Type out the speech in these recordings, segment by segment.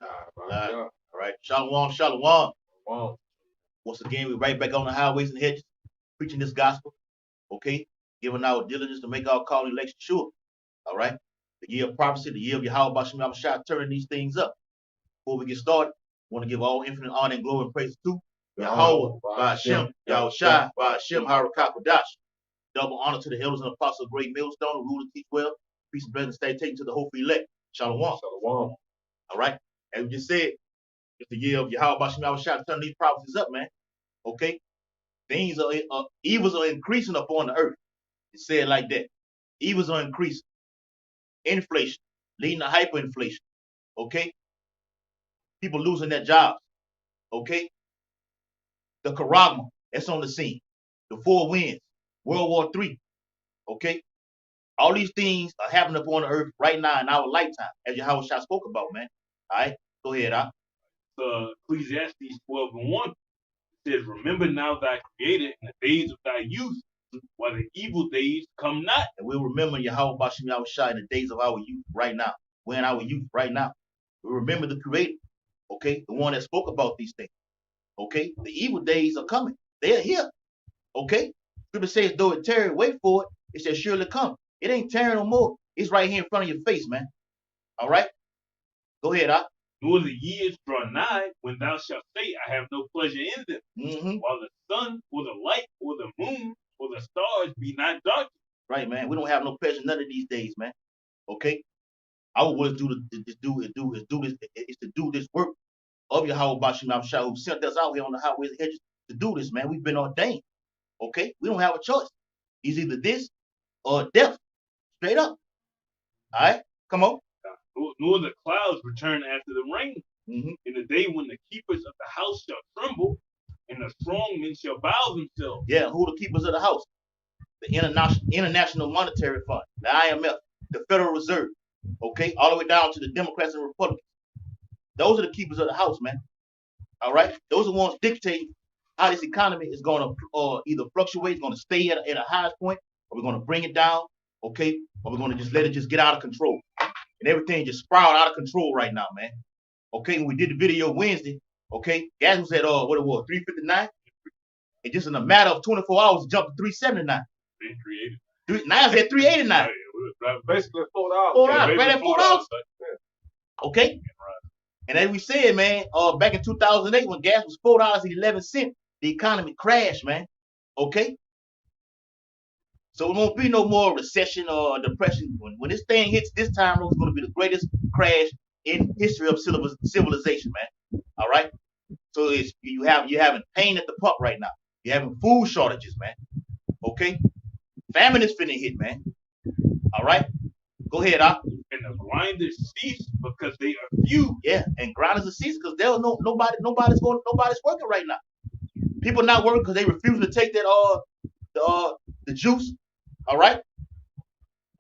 All right. Shalom, shalom. Wow. Once again, we're right back on the highways and hedges, preaching this gospel, okay? Giving our diligence to make our call and election sure. All right. The year of prophecy, the year of Yahweh Bashim Yahushua, turning these things up. Before we get started, I want to give all infinite honor and glory and praise to Yahweh Bashim Yahushua Bashim Harakapadash. Double honor to the elders and apostles of Great Millstone, who rule and teach well. Peace and blessings stay taken to the hopeful elect. Shalom. Shalom. All right. As we just said, it's the year of Yahweh Bashim Yahushua, turning these prophecies up, man. Okay. Things are evils are increasing upon the earth. It's said like that. Evils are increasing. Inflation, leading to hyperinflation. Okay. People losing their jobs. Okay. The Karagma that's on the scene. The four winds. World War III. Okay. All these things are happening upon the earth right now in our lifetime, as Yahweh Shah spoke about, man. All right. Go ahead, Ecclesiastes 12:1 says, "Remember now thy creator in the days of thy youth, while the evil days come not." And we'll remember Yahweh Bashim Yahushua in the days of our youth right now. We're in our youth right now. We remember the creator, okay? The one that spoke about these things. Okay? The evil days are coming. They are here. Okay? Scripture says, though it tarry, wait for it, it shall surely come. It ain't tearing no more. It's right here in front of your face, man. All right? Go ahead, Nor the years draw nigh when thou shalt say, I have no pleasure in them. While the sun or the light or the moon or the stars be not dark. Right, man. We don't have no pleasure none of these days, man. Okay? Our work is to do this work of Yahweh Bashim Yahushua, who sent us out here on the highways and hedges to do this, man. We've been ordained. Okay? We don't have a choice. It's either this or death. Straight up. All right? Come on. Nor the clouds return after the rain. In the day when the keepers of the house shall tremble, and the strong men shall bow themselves. Yeah, who are the keepers of the house? The International Monetary Fund, the IMF, the Federal Reserve, okay, all the way down to the Democrats and Republicans. Those are the keepers of the house, man. All right, those are the ones dictating how this economy is going to either fluctuate, it's going to stay at a highest point, or we're going to bring it down, okay, or we're going to just let it just get out of control. And everything just spiraled out of control right now, man. Okay, when we did the video Wednesday, okay, gas was at what it was, 359. And just in a matter of 24 hours, it jumped to 379. Now it's at 389. Basically $4. $4, right at $4. Okay. And as we said, man, back in 2008 when gas was $4.11, the economy crashed, man. Okay. So it won't be no more recession or depression. When this thing hits this time, it's going to be the greatest crash in history of civilization, man. All right. So you're having pain at the pump right now. You're having food shortages, man. Okay. Famine is finna hit, man. All right. Go ahead, And the grinders cease because they are few. Yeah, and grinders are ceasing because there's nobody's working right now. People not working because they refusing to take that the juice. All right.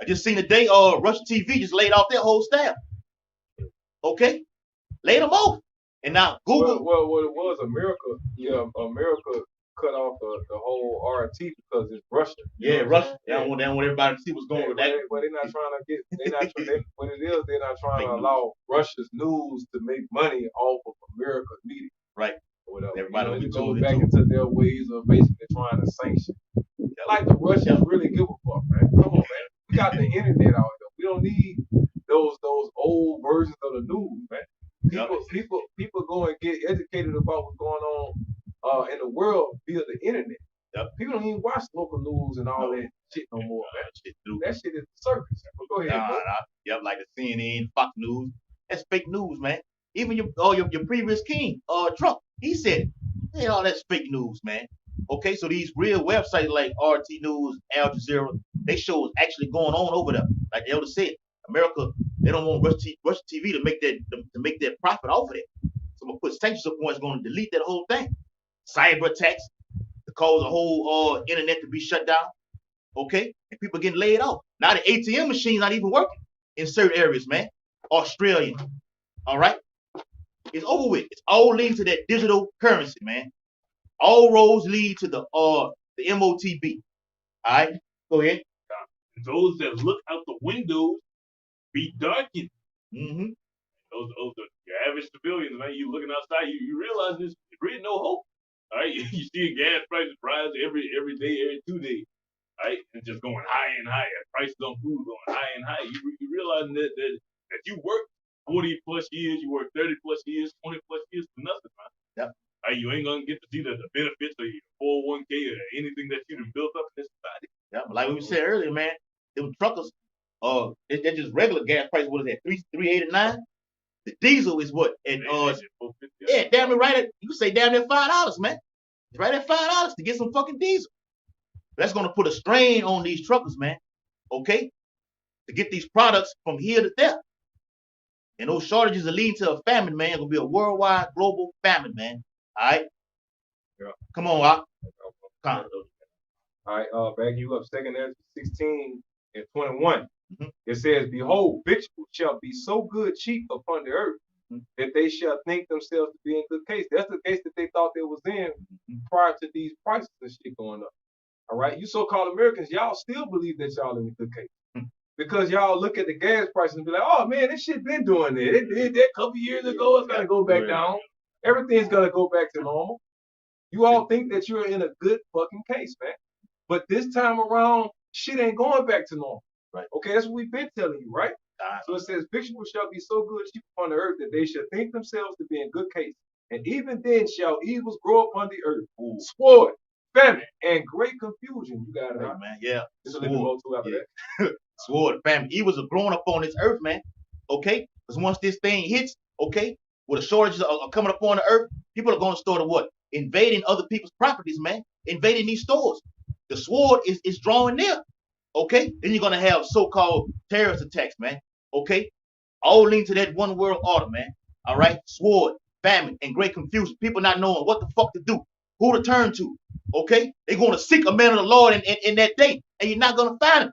I just seen today Russian TV just laid off their whole staff. Okay, laid them off. And now Google. Well, it was America. Yeah, America cut off the whole RT because it's Russia. Yeah, Russia. They don't want everybody to see what's going on with that. But they're not trying to get. What it is, they're not trying to allow Russia's news to make money off of America's media. Right. Whatever. Everybody goes back into their ways of basically trying to sanction. Like the Russians really give a fuck, man. Come on, man. We got the internet out there. We don't need those old versions of the news, man. People go and get educated about what's going on in the world via the internet. Yep. People don't even watch local news and all that shit no more, man. That shit is the circus. Go ahead, bro. Yep, like the CNN, Fox News. That's fake news, man. Even your previous king, Trump, he said it. Hey, all that's fake news, man. Okay, so these real websites like RT News, Al Jazeera, they show what's actually going on over there. Like the elder said, America, they don't want Russian TV to make that profit off of it. So I'm gonna put sanctions up on it's gonna delete that whole thing. Cyber attacks to cause the whole internet to be shut down. Okay, and people getting laid off. Now the ATM machine's not even working in certain areas, man. Australia. All right. It's over with. It's all leading to that digital currency, man. All roads lead to the MOTB. All right, go ahead. And those that look out the windows be darkened. Mm-hmm. Those are your average civilians, man, you looking outside, you realize there's really no hope. All right, you see gas prices rise every day, every 2 days. Right, and just going higher and higher. Prices on food going higher and higher. You realize that you work 40 plus years, you work 30 plus years, 20 plus years for nothing, man. Yep. Right, you ain't gonna get to see the benefits of your 401k or anything that you done built up in this society. Yeah, like we said earlier, man, them truckers, they're just regular gas price. What is that? 3.89. The diesel is what? And yeah, damn near right at, you can say damn near $5, man. It's right at $5 to get some fucking diesel. That's gonna put a strain on these truckers, man. Okay, to get these products from here to there. And those shortages are leading to a famine, man. It's gonna be a worldwide, global famine, man. All right. Yeah. Come on, Rock. All right, back you up. 2 Ezra 16 and 21. Mm-hmm. It says, "Behold, victuals shall be so good cheap upon the earth that they shall think themselves to be in good case." That's the case that they thought they was in prior to these prices and shit going up. All right, you so-called Americans, y'all still believe that y'all in a good case because y'all look at the gas prices and be like, "Oh man, this shit been doing it. It did that a couple years ago. It's gonna go back down. Everything's gonna go back to normal." You all think that you're in a good fucking case, man. But this time around, shit ain't going back to normal. Right. Okay, that's what we've been telling you, right? So it says, "Victuals shall be so good cheap upon the earth that they shall think themselves to be in good case. And even then shall evils grow upon the earth. Sword, famine, and great confusion." You got it, right, man. Yeah. There's a little more to after that. Sword, famine. Evils are growing up on this earth, man. Okay? Because once this thing hits, okay, where the shortages are coming up on the earth, people are going to start to what? Invading other people's properties, man. Invading these stores. The sword is drawing near. Okay? Then you're going to have so-called terrorist attacks, man. Okay? All leading to that one world order, man. All right? Sword, famine, and great confusion. People not knowing what the fuck to do, who to turn to. Okay? They're going to seek a man of the Lord in that day, and you're not going to find him.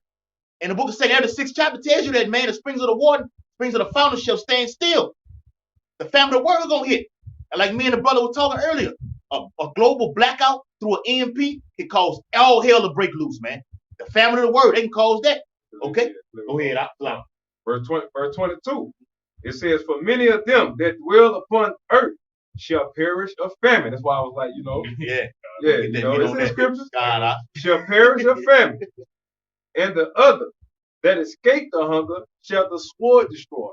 And the book of 2 Ezra, the 6th chapter tells you that, man, the springs of the water, springs of the fountain shall stand still. The famine of the world is going to hit. And like me and the brother were talking earlier, a global blackout through an EMP can cause all hell to break loose, man. The famine of the word, they can cause that. Okay? Go ahead, out. Verse 22. It says, "For many of them that dwell upon earth shall perish of famine." That's why I was like, yeah, it's in the scriptures. Shall perish of famine. "And the other that escape the hunger shall the sword destroy."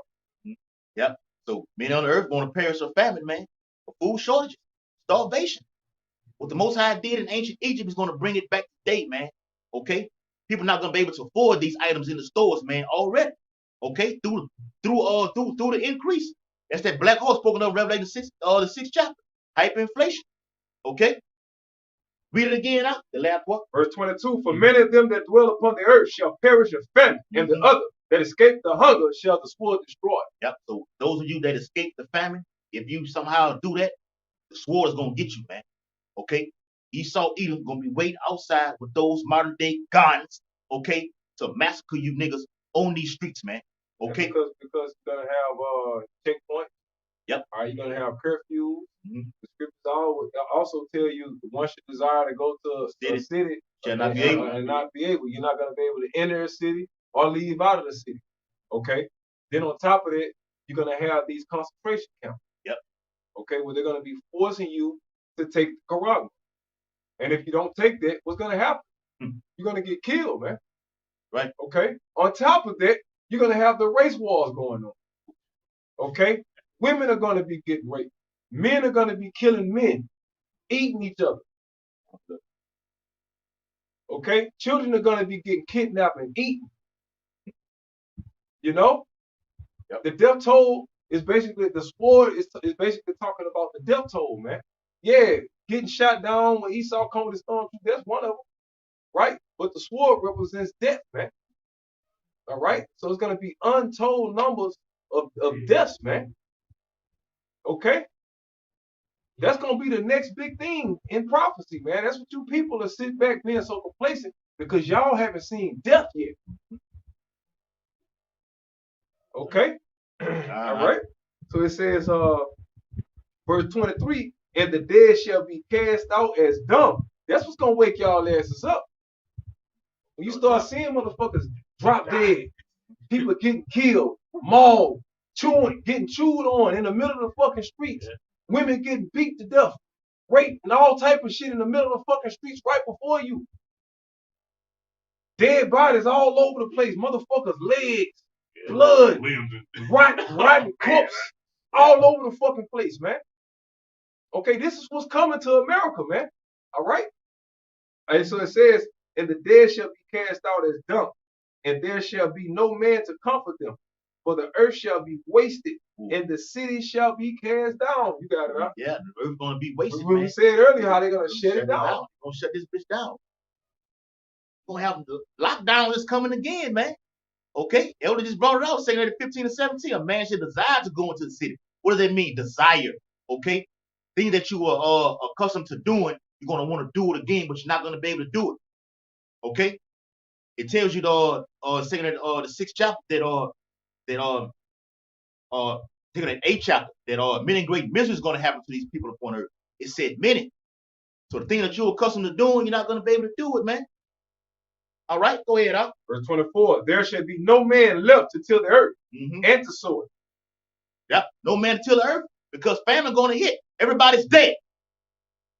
Yep. So many on the earth going to perish of famine, man. For food shortages, starvation. What the Most High did in ancient Egypt is going to bring it back today, man. Okay? People not going to be able to afford these items in the stores, man, already. Okay? Through the increase. That's that black horse spoken of Revelation 6, the 6th chapter. Hyperinflation. Okay? Read it again out. The last one. Verse 22. "For many of them that dwell upon the earth shall perish of famine, and the other that escape the hunger shall the sword destroy." Yep. So those of you that escape the famine, if you somehow do that, the sword is going to get you, man. Okay? Esau Edom going to be waiting outside with those modern day guns, okay, to massacre you niggas on these streets, man. Okay? Because you're going to have checkpoints. Yep. All right, you're going to have curfews. The scriptures also tell you once you desire to go to a city, shall not be able. And not be able. You're not going to be able to enter a city or leave out of the city. Okay? Then on top of it, you're going to have these concentration camps. Yep. Okay, where they're going to be forcing you to take the Quran. And if you don't take that, what's going to happen? You're going to get killed, man. Right. Okay? On top of that, you're going to have the race wars going on. Okay? Women are going to be getting raped. Men are going to be killing men, eating each other. Okay? Children are going to be getting kidnapped and eaten. You know? Yep. The death toll is basically, the sword is basically talking about the death toll, man. Yeah, getting shot down when Esau come with his storm, that's one of them. Right? But the sword represents death, man. All right? So it's going to be untold numbers of deaths, man. Okay? That's going to be the next big thing in prophecy, man. That's what you people are sitting back being so complacent because y'all haven't seen death yet. Okay? All right? So it says, verse 23, "And the dead shall be cast out as dung." That's what's going to wake y'all asses up. When you start seeing motherfuckers drop dead, people getting killed, mauled, getting chewed on in the middle of the fucking streets. Yeah. Women getting beat to death, raped, and all type of shit in the middle of the fucking streets right before you. Dead bodies all over the place. Motherfuckers' legs, blood, rotten corpse, all over the fucking place, man. Okay, this is what's coming to America, man. All right? And so it says, and the dead shall be cast out as dung, and there shall be no man to comfort them, for the earth shall be wasted, and the city shall be cast down. You got it, huh? Yeah, the earth's gonna be wasted. We said earlier how they're gonna shut it down. They're gonna shut this bitch down. We're gonna have the lockdown is coming again, man. Okay, Elder just brought it out, saying that at 15 or 17, a man should desire to go into the city. What does that mean? Desire. Okay, things that you are accustomed to doing, you're gonna want to do it again, but you're not gonna be able to do it. Okay, it tells you the second the 6th chapter that taking an 8th chapter that many great misery is gonna happen to these people upon earth. It said many. So the thing that you're accustomed to doing, you're not gonna be able to do it, man. All right, go ahead, Al. Verse 24, there shall be no man left to till the earth and to sow it. Yep, no man to till the earth, because famine gonna hit. Everybody's dead.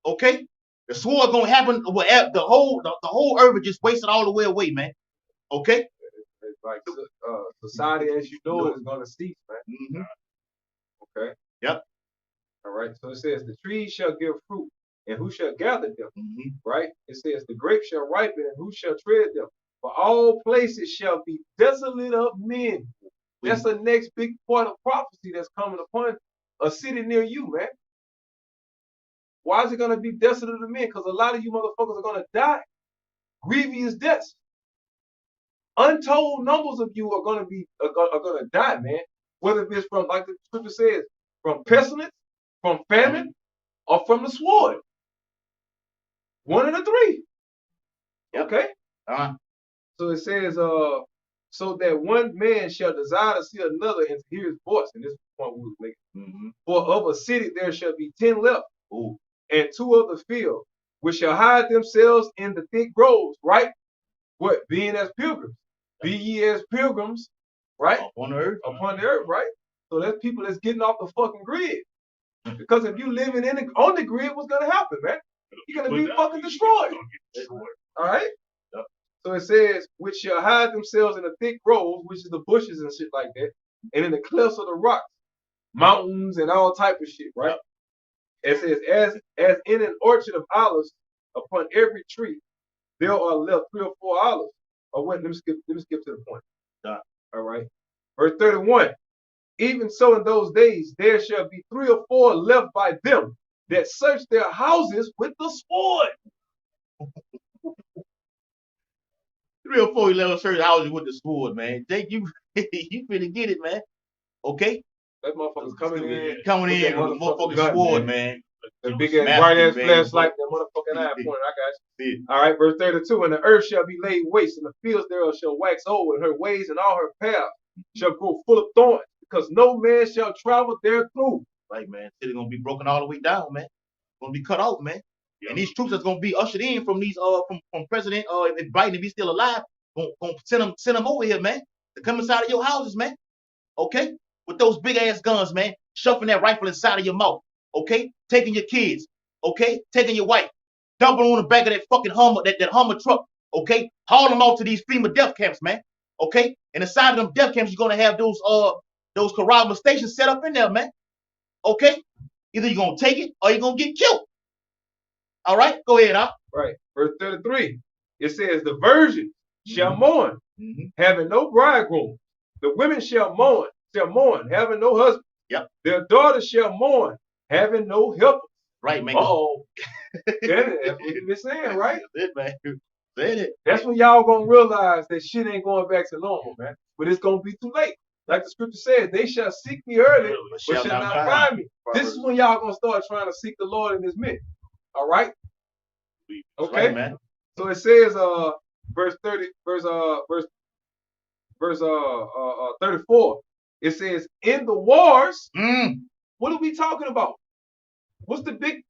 Okay? The sword gonna happen, the whole earth is just wasted all the way away, man. Okay? It's like society as you know it is gonna cease, man. Okay. Yep. All right. So it says the trees shall give fruit, and who shall gather them? Right? It says the grapes shall ripen, and who shall tread them? For all places shall be desolate of men. That's the next big part of prophecy that's coming upon a city near you, man. Why is it gonna be desolate of men? Because a lot of you motherfuckers are gonna die grievous deaths. Untold numbers of you are gonna die, man. Whether it's from, like the scripture says, from pestilence, from famine, or from the sword. One of the three. Yep. Okay. So it says, so that one man shall desire to see another and to hear his voice. And this is the point we was making. For of a city there shall be 10 left, and 2 of the field, which shall hide themselves in the thick groves, right? What? Being as pilgrims. Be ye as pilgrims, right? Upon the earth. Upon the earth, right? So that's people that's getting off the fucking grid. Because if you living on the grid, what's gonna happen, man? You're gonna be fucking destroyed. All right? Yep. So it says, which shall hide themselves in the thick groves, which is the bushes and shit like that, and in the clefts of the rocks, mountains and all type of shit, right? It says, as in an orchard of olives, upon every tree, there are left 3 or 4 olives. Or what? Let me skip to the point. All right. Verse 31. Even so in those days there shall be 3 or 4 left by them that search their houses with the sword. 3 or 4 11 search houses with the sword, man. Jake, you finna get it, man. Okay? That motherfucker's coming in with the motherfucking sword, man. The big ass bright ass flashlight, that motherfucking eye pointer. I got you. All right, verse 32. And the earth shall be laid waste, and the fields thereof shall wax old, and her ways and all her paths shall grow full of thorns, because no man shall travel therethrough. Right, man. City's gonna be broken all the way down, man. Gonna be cut off, man. Yeah. And these troops that's gonna be ushered in from these from President if Biden, if he's still alive, gonna send them over here, man, to come inside of your houses, man. Okay? With those big ass guns, man, shoving that rifle inside of your mouth. Okay? Taking your kids, okay? Taking your wife, dumping on the back of that fucking Hummer, that Hummer truck, okay? Hauling them off to these FEMA death camps, man. Okay? And inside of them death camps, you're gonna have those corral stations set up in there, man. Okay? Either you're gonna take it or you're gonna get killed. All right, go ahead, Al. Right. Verse 33. It says, the virgin shall mourn, having no bridegroom. The women shall mourn, having no husband. Yep. Their daughters shall mourn, having no helper. Right, man. Oh, that's what you've been saying, right? That's it, man. That's it. That's when y'all gonna realize that shit ain't going back to normal, man. But it's gonna be too late. Like the scripture says, they shall seek me early, but shall not find me. This is when y'all gonna start trying to seek the Lord in His midst. All right? Okay, right, man. So it says, verse 34. It says, in the wars, what are we talking about? What's the big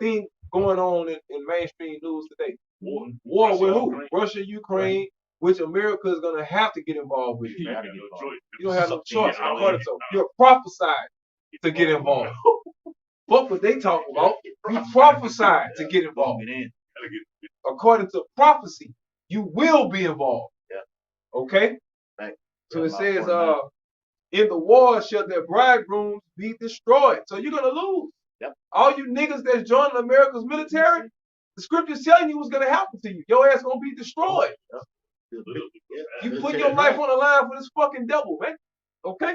thing going on in mainstream news today? War with who? Russia, Ukraine. which America is gonna have to get involved with. You Man. got no choice. You don't have no choice. Yeah, According to you're prophesied to get involved. Fuck what they talk about. You prophesied to get involved. According to prophecy, you will be involved. Yeah. Okay? Right. So it says, in the war shall their bridegrooms be destroyed. So you're gonna lose. Yep. All you niggas that's joining America's military, the scripture's telling you what's gonna happen to you. Your ass gonna be destroyed. You put your life on the line for this fucking devil, man. Okay?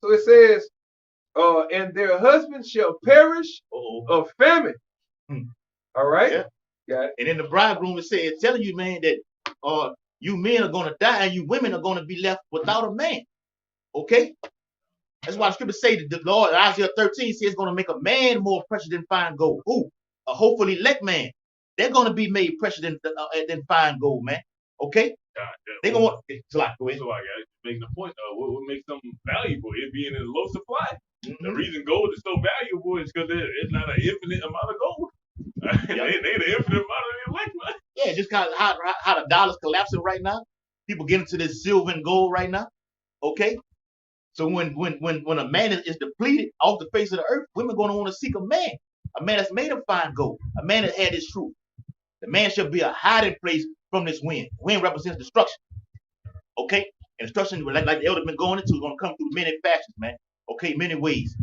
So it says, and their husbands shall perish of famine. All right? Yeah. Got it. And then the bridegroom is saying, telling you, man, that you men are gonna die and you women are gonna be left without a man. Okay? That's why the scripture say that the Lord, Isaiah 13 says, it's gonna make a man more precious than fine gold. Who? A hopefully elect man. They're gonna be made precious than fine gold, man. Okay? They're gonna want So I got making the point what makes them valuable, it being in low supply. The reason gold is so valuable is because it's not an infinite amount of gold. They the infinite amount of elect, man. Yeah, just kind of how the dollar's collapsing right now. People get into this silver and gold right now. Okay? So when a man is depleted off the face of the earth, women gonna want to seek a man that's made of fine gold, a man that had his truth. The man shall be a hiding place from this wind. Wind represents destruction. Okay? And destruction, like the elder been going into, is gonna come through many fashions, man. Okay, many ways.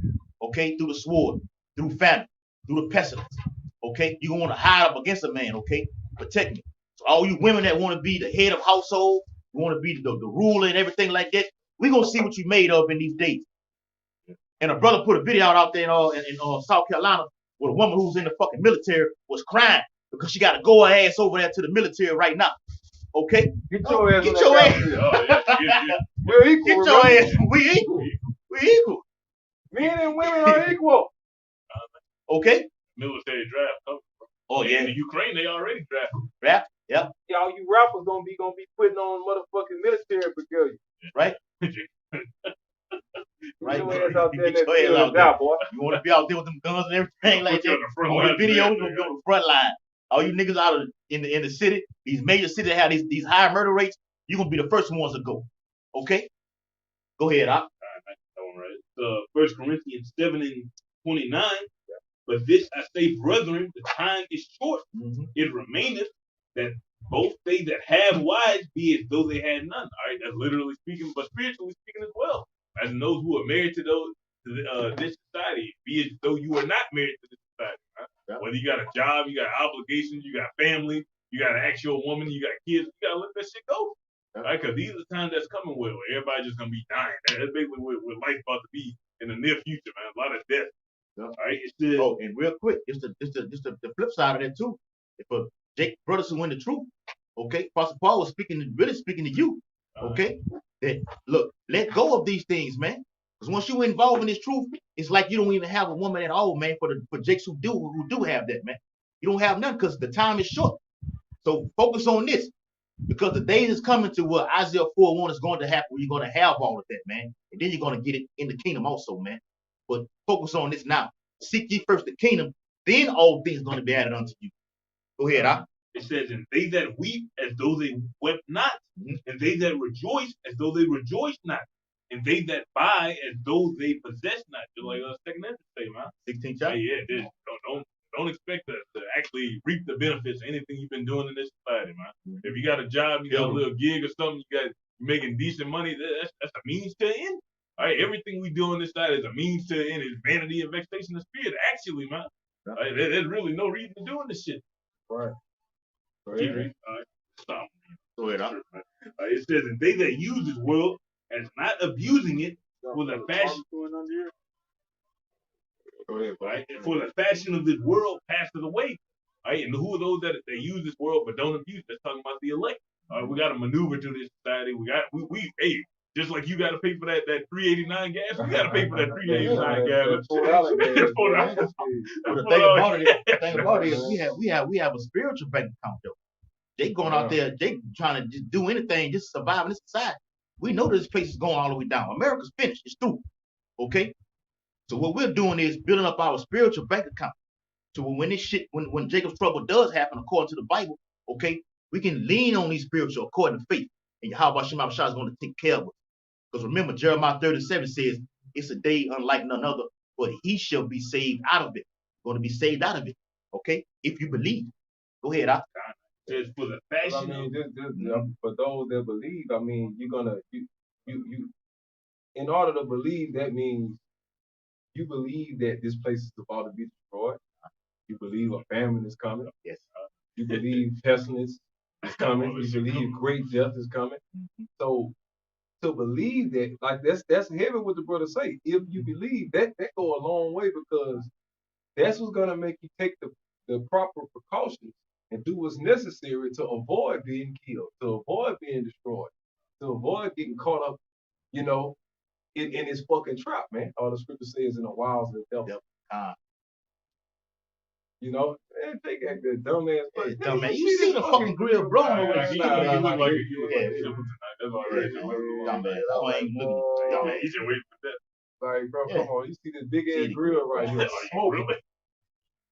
Okay, through the sword, through famine, through the pestilence. Okay, you're gonna want to hide up against a man. Okay, protect me. So all you women that want to be the head of household, you want to be the ruler and everything like that, we're gonna see what you made of in these days. And a brother put a video out there in South Carolina where a woman who's in the fucking military was crying because she got to go her ass over there to the military right now. Okay? Get your ass. Get your ass. We're equal. Get your ass. We equal. We equal. Men and women are equal. Okay? Military draft. Oh yeah. In the Ukraine, they already drafted. Draft? Yep. Y'all, you rappers gonna be putting on motherfucking military regalia. Right? Right, you man. Out there get your ass out there. boy. You want to be out there with them guns and everything like that. All the videos, you go to the front line. All you niggas out in the city, these major cities that have these high murder rates, you're gonna be the first ones to go. Okay? Go ahead, Op. All right. 1 Corinthians 7:29. But this I say, brethren, the time is short. It remaineth that both they that have wives be as though they had none. All right, that's literally speaking, but spiritually speaking as well. As in those who are married to this society, be as though you are not married to this society. Right? Yeah. Whether you got a job, you got obligations, you got family, you got an actual woman, you got kids, you gotta let that shit go. Yeah. Right? Because these are the times that's coming where everybody's just gonna be dying. That's basically what life's about to be in the near future, man. A lot of death. Yeah. All right. And real quick, it's the flip side of that too. If Jake brothers who win the truth, okay, Pastor Paul was really speaking to you, okay. That look, let go of these things, man. Because once you involve in this truth, it's like you don't even have a woman at all, man. For Jakes who do have that, man, you don't have none because the time is short. So focus on this, because the day is coming to where Isaiah 4:1 is going to happen. Where you're going to have all of that, man, and then you're going to get it in the kingdom also, man. But focus on this now. Seek ye first the kingdom, then all things are going to be added unto you. Go ahead, Op. It says, and they that weep as though they wept not, and they that rejoice as though they rejoiced not, and they that buy as though they possess not. Just like 2nd Ezra say, man. 16th chapter. Yeah, don't expect to actually reap the benefits of anything you've been doing in this society, man. If you got a job, you got a little gig or something, you're making decent money, that's a means to an end. All right, everything we do on this side is a means to an end. It's vanity and vexation of spirit, actually, man. All right, there's really no reason to doing this shit. Right. Keep reading. All right, stop. Go ahead, Op. It says, and they that use this world as not abusing it for the fashion. Right? For the fashion of this world passeth away. Right? And who are those that use this world but don't abuse? That's talking about the elect. We got to maneuver through this society. We hey, just like you got to pay for that $3.89 gas, we got to pay for that $3.89 gas. The thing about it is we have a spiritual bank account though. They going out there, they trying to just do anything just to survive in this society. We know this place is going all the way down. America's finished. It's through. Okay? So what we're doing is building up our spiritual bank account. So when this shit, when Jacob's trouble does happen, according to the Bible, okay, We can lean on these spiritual according to faith. And Yahweh Shem Shah is going to take care of us. Because remember, Jeremiah 37 says, it's a day unlike none other, but he shall be saved out of it. Going to be saved out of it. Okay? If you believe. Go ahead, I. Just for the I fashion. mean, for those that believe, I mean, you in order to believe, that means you believe that this place is about to be destroyed. You believe a famine is coming. Yes. You believe pestilence is coming. You believe great death is coming. So to believe that, like that's heavy what the brother say. If you believe that, that go a long way, because that's what's gonna make you take the proper precautions and do what's necessary to avoid being killed, to avoid being destroyed, to avoid getting caught up, you know, in this fucking trap, man. All the scripture says in the wiles of the devil. Yep. You know, man, take that good dumbass. Hey, dumbass. You see the fucking grill blowing over there. He Nah, look like yeah, he look like simple tonight. That's all right. dumbass. I ain't looking. Dumbass. He just waiting for that. Like, bro, Yeah. come on. You see this big ass grill right here smoking.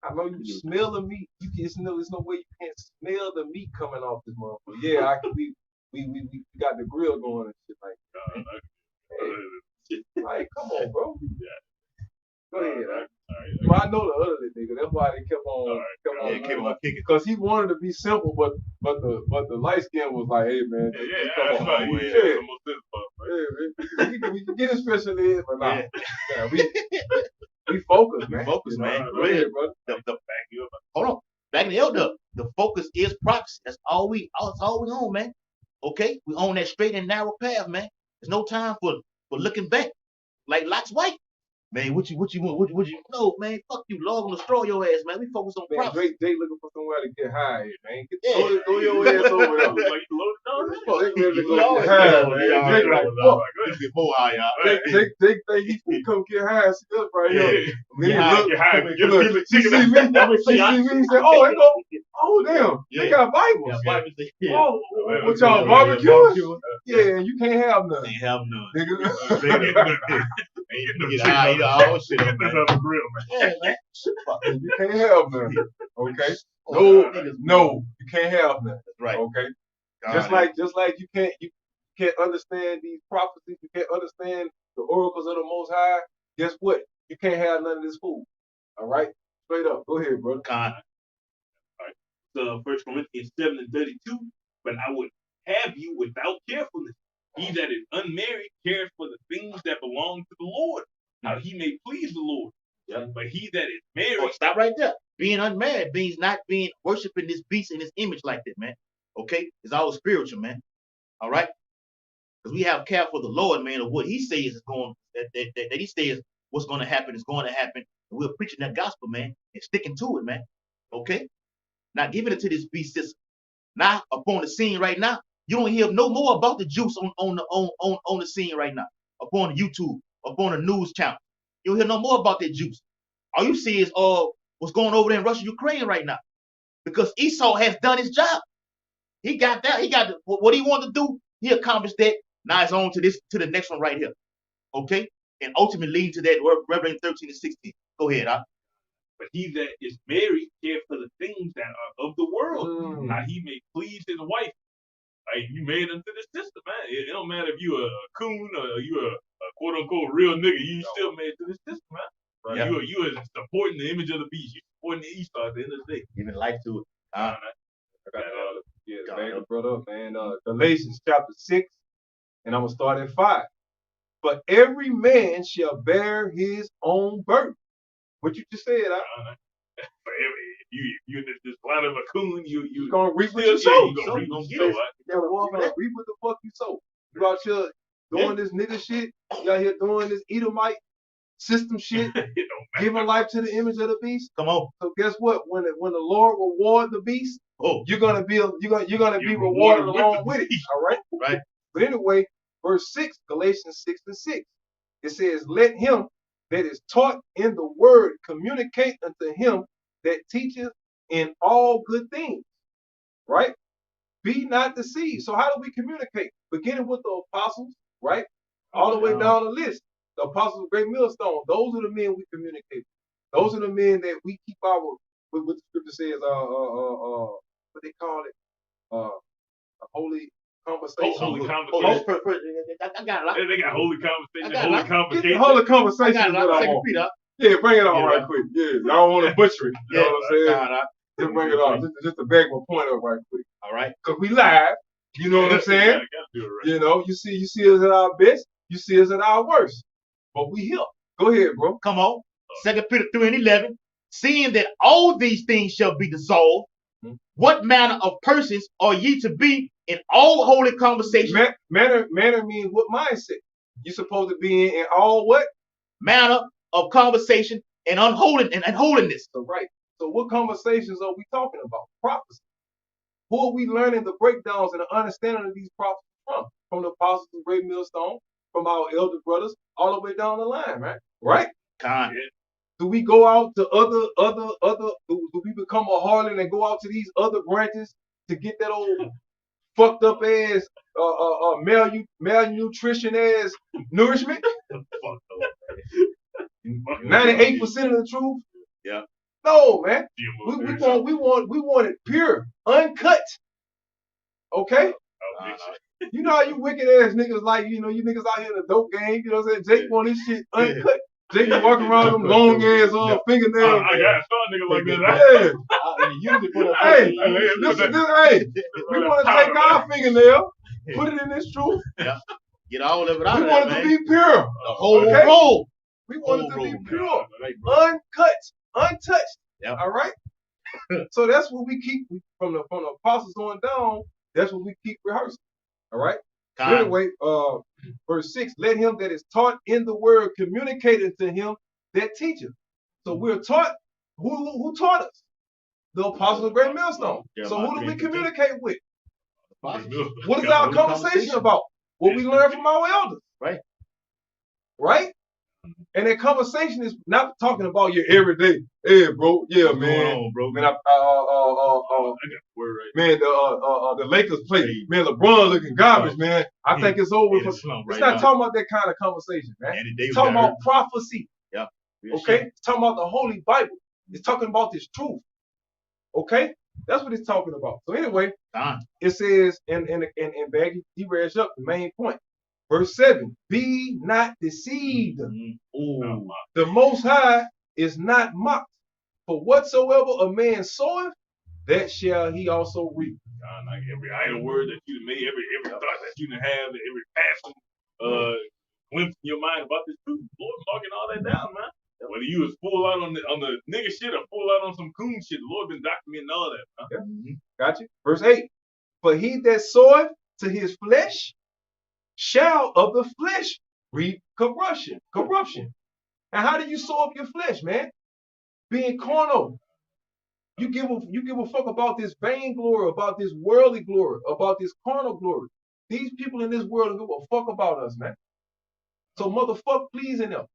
I know you smell the meat. There's no way you can't smell the meat coming off this motherfucker. Yeah, we got the grill going and shit like. Hey, like, come on, bro. Go ahead. Well, I know the other nigga. That's why they kept on kicking. Because he wanted to be simple, but the light skin was like, hey man, That's come right. on, Yeah, we can get a special ed, but nah. Yeah. We focus, man. We focus, man. Go ahead, brother. Hold on. Back in the elder, the focus is prophecy. That's all we on, man. Okay? We on that straight and narrow path, man. There's no time for looking back like Lot's wife. Man, what you want? What you know, man? Fuck you, Lord gonna destroy your ass, man. We focus on Man, prophecy. Drake looking for somewhere to get high, man. Throw your ass over there. Like you loaded on that. Fuck, they ready to go Lord, get high, yeah, man. Drake like, fuck. Let's get more high, y'all. Jake think he can come get high, see us right here. Then he look, she see me, he said, oh, they go, oh damn, they got Bibles. Oh, what y'all barbecuing? Yeah, you can't have none. Ain't have none. Nigga. Ain't get high, eat all shit up, man. Yeah, man. You can't have none. Okay? No, you can't have none. That's right. Okay? God, Just like you can't understand these prophecies, you can't understand the oracles of the Most High. Guess what? You can't have none of this food. All right? Straight up. Go ahead, brother. God. So 1 Corinthians 7:32. But I would have you without carefulness. He that is unmarried cares for the things that belong to the Lord, how he may please the Lord. Yep. But he that is married. Oh, stop right there. Being unmarried means not being worshiping this beast in this image like that, man. Okay? It's all spiritual, man. All right? Because we have care for the Lord, man, of what he says is going, that he says what's going to happen is going to happen. And we're preaching that gospel, man, and sticking to it, man. Okay? Not giving it to this beast system. Now, upon the scene right now, you don't hear no more about the juice on the scene right now. Upon YouTube, upon the news channel. You don't hear no more about that juice. All you see is what's going over there in Russia, Ukraine right now. Because Esau has done his job. He got that. He got what he wanted to do. He accomplished that. Now it's on to the next one right here. Okay? And ultimately leading to that Revelation 13 and 16. Go ahead, huh? But he that is married cares for the things that are of the world, how he may please his wife. Like you made into the system, man. It don't matter if you a coon or you a quote unquote real nigga, you still made to the system, man. Right? Yeah. You are supporting the image of the beast. You're supporting the Esau at the end of the day. Giving life to it. I got bang the brother up, man. Galatians chapter 6, and I'm gonna start at 5. But every man shall bear his own burden. What you just said, For every you this line of a coon, you gonna reap what you sow. You gonna reap what you reap what the fuck you sow. You out here doing this nigga shit. You out here doing this Edomite system shit. Giving life to the image of the beast. Come on. So guess what? When the Lord reward the beast, you're gonna be rewarded along with it. All right. Right. But anyway, verse 6, Galatians 6 and 6. It says, let him that is taught in the word communicate unto him that teacheth in all good things. Right? Be not deceived. So how do we communicate? Beginning with the apostles, right? All the way down the list. The apostles of Great Millstone. Those are the men we communicate. Those are the men that we keep our, what the scripture says, what they call it? a holy conversation. Holy with- conversation. I got a lot. They got holy conversation, I got holy a lot. Get the convocation. holy I conversation got is a what lot. I Second want. Peter. Yeah, bring it on Yeah. right quick. Yeah, I don't want to butcher it. You know what I'm saying? Nah. Just bring it on. Just to back my point up right quick. All right. Cause we live. You know what I'm saying? Gotta do it right. You know, you see us at our best. You see us at our worst. But we here. Go ahead, bro. Come on. 2 Peter 3:11. Seeing that all these things shall be dissolved, what manner of persons are ye to be in all holy conversation? Manner means what mindset? You supposed to be in all what? Manner of conversation and holiness. So right. So what conversations are we talking about? Prophecy. Who are we learning the breakdowns and the understanding of these prophecies from? From the apostles of Great Millstone, from our elder brothers, all the way down the line, right? Right? Con. Do we go out to do we become a harlot and go out to these other branches to get that old fucked up ass malnutrition ass nourishment? 98% of the truth? Yeah. No, man. We want it pure, uncut. Okay? You know how you wicked ass niggas like, you know, you niggas out here in the dope game, you know what I'm saying? Jake want his shit uncut. Jake walking around with them long ass fingernails. I got a nigga like that. Hey, we want to take our fingernail, put it in this truth. Yeah. Get all of it out We of want there, it to man. be pure. The whole Okay? roll. We want it to be Whole roll, pure, Right, bro. uncut, untouched. Yep. All right. So that's what we keep from the apostles on down. That's what we keep rehearsing. All right. Con. Anyway, verse 6, let him that is taught in the word communicate unto him that teacheth. So we're taught, who taught us? The apostles of Great Millstone. So who do we communicate with? What is our conversation about? What we learn from our elders. Right. Right? And that conversation is not talking about your everyday. Hey, bro. Yeah, What's man. going on, bro? Man, I got the word right. man, the Lakers play. Man, LeBron looking garbage, man. I think it's over. It's not talking about that kind of conversation, man. It's talking about prophecy. Yeah. Okay? It's talking about the Holy Bible. It's talking about this truth. Okay? That's what it's talking about. So anyway, it says, and Baggy, he raised up the main point. Verse 7, be not deceived. The Most High is not mocked. For whatsoever a man soweth, that shall he also reap. Like every idle word that you made, every thought that you have, every passion, glimpse in your mind about this truth, Lord marking all that down, man. Whether you was full out on the nigga shit or full out on some coon shit, the Lord been documenting all that. Huh? Yeah. Got you. Verse 8, for he that soweth to his flesh shall of the flesh reap corruption. And how do you sow up your flesh, man? Being carnal. You give a fuck about this vain glory, about this worldly glory, about this carnal glory. These people in this world don't give a fuck about us, man. So motherfuck pleasing them.